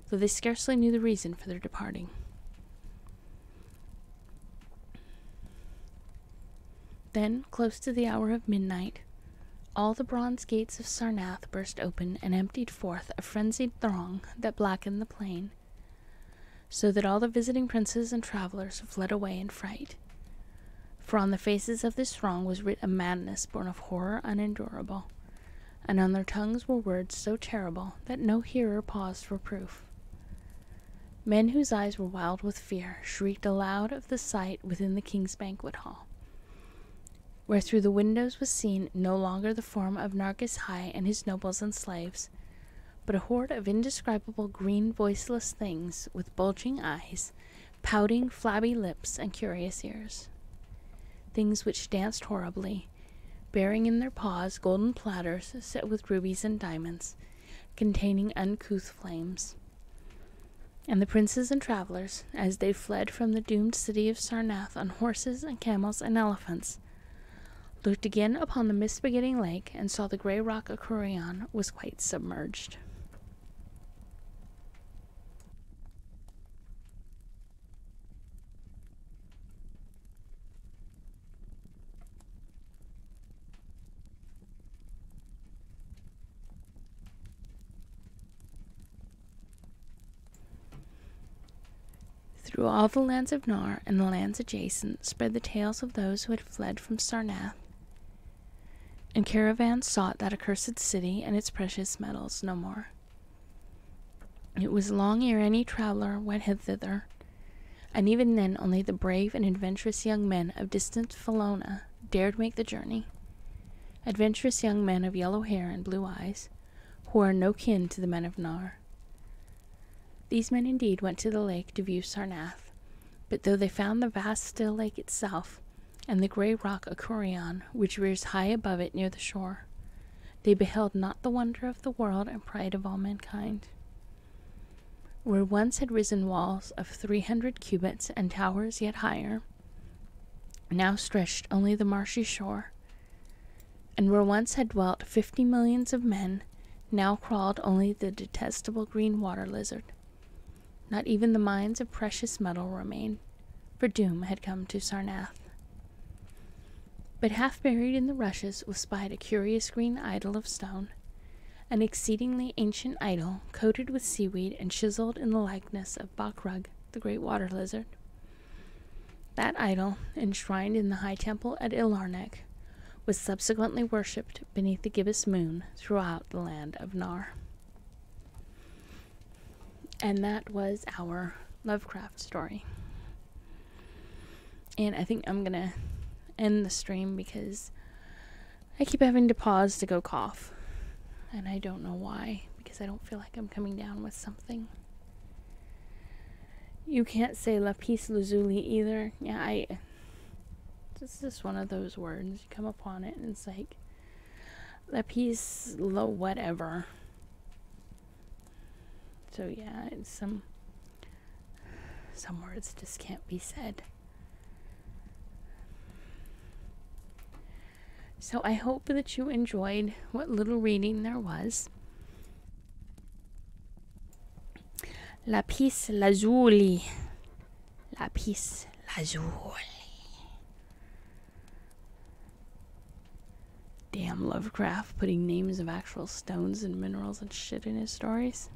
though they scarcely knew the reason for their departing. Then, close to the hour of midnight, all the bronze gates of Sarnath burst open and emptied forth a frenzied throng that blackened the plain, so that all the visiting princes and travelers fled away in fright, For on the faces of this throng was writ a madness born of horror unendurable, and on their tongues were words so terrible that no hearer paused for proof. Men whose eyes were wild with fear shrieked aloud of the sight within the king's banquet hall, where through the windows was seen no longer the form of Narcas High and his nobles and slaves, but a horde of indescribable green voiceless things with bulging eyes, pouting flabby lips, and curious ears. Things which danced horribly, bearing in their paws golden platters set with rubies and diamonds, containing uncouth flames. And the princes and travelers, as they fled from the doomed city of Sarnath on horses and camels and elephants, looked again upon the mist-begetting lake and saw the grey rock Acurion was quite submerged. Through all the lands of Nar and the lands adjacent spread the tales of those who had fled from Sarnath, and caravans sought that accursed city and its precious metals no more. It was long ere any traveler went thither, and even then only the brave and adventurous young men of distant Felona dared make the journey, adventurous young men of yellow hair and blue eyes, who are no kin to the men of Nar. These men indeed went to the lake to view Sarnath, but though they found the vast still lake itself, and the grey rock Acurion, which rears high above it near the shore, they beheld not the wonder of the world and pride of all mankind. Where once had risen walls of 300 cubits and towers yet higher, now stretched only the marshy shore, and where once had dwelt 50 millions of men, now crawled only the detestable green water lizard. Not even the mines of precious metal remained, for doom had come to Sarnath. But half buried in the rushes was spied a curious green idol of stone, an exceedingly ancient idol coated with seaweed and chiseled in the likeness of Bakrug, the great water lizard. That idol, enshrined in the high temple at Ilarnek, was subsequently worshipped beneath the gibbous moon throughout the land of Nar. And that was our Lovecraft story. And I think I'm gonna end the stream because I keep having to pause to go cough. And I don't know why, because I don't feel like I'm coming down with something. You can't say lapis lazuli either. Yeah, it's just one of those words. You come upon it and it's like lapis la whatever. So yeah, it's some words just can't be said. So I hope that you enjoyed what little reading there was. Lapis lazuli. Lapis lazuli. Damn Lovecraft putting names of actual stones and minerals and shit in his stories.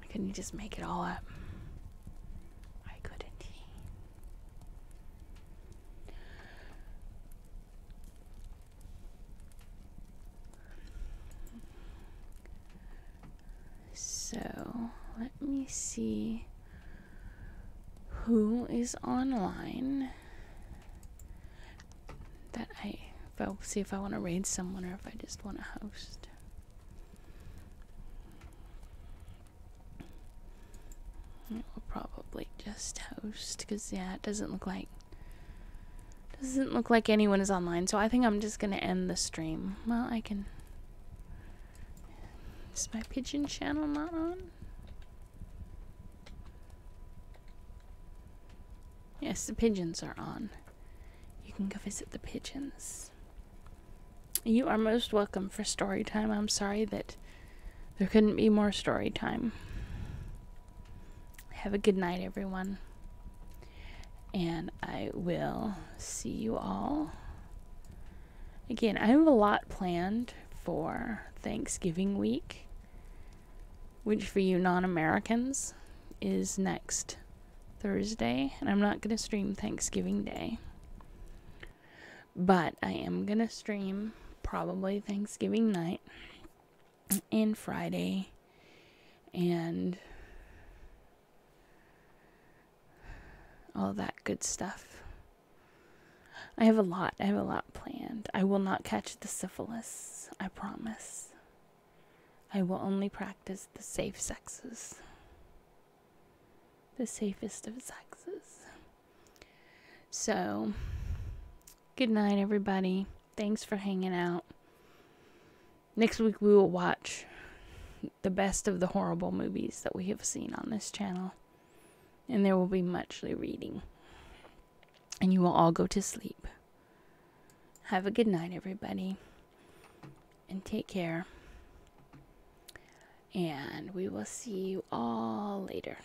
Couldn't he just make it all up? Why couldn't he? So, let me see who is online that I'll see if I want to raid someone or if I just want to host. We'll probably just host because yeah, it doesn't look like anyone is online, so I think I'm just gonna end the stream. Well, I can. Is my pigeon channel not on? Yes, the pigeons are on. You can go visit the pigeons. You are most welcome for story time. I'm sorry that there couldn't be more story time. Have a good night, everyone. And I will see you all. Again, I have a lot planned for Thanksgiving week, which for you non-Americans is next Thursday. And I'm not going to stream Thanksgiving Day. But I am gonna stream probably Thanksgiving night and Friday and all that good stuff. I have a lot planned. I will not catch the syphilis, I promise. I will only practice the safe sexes. The safest of sexes. So, good night, everybody. Thanks for hanging out. Next week we will watch the best of the horrible movies that we have seen on this channel. And there will be much reading. And you will all go to sleep. Have a good night, everybody. And take care. And we will see you all later.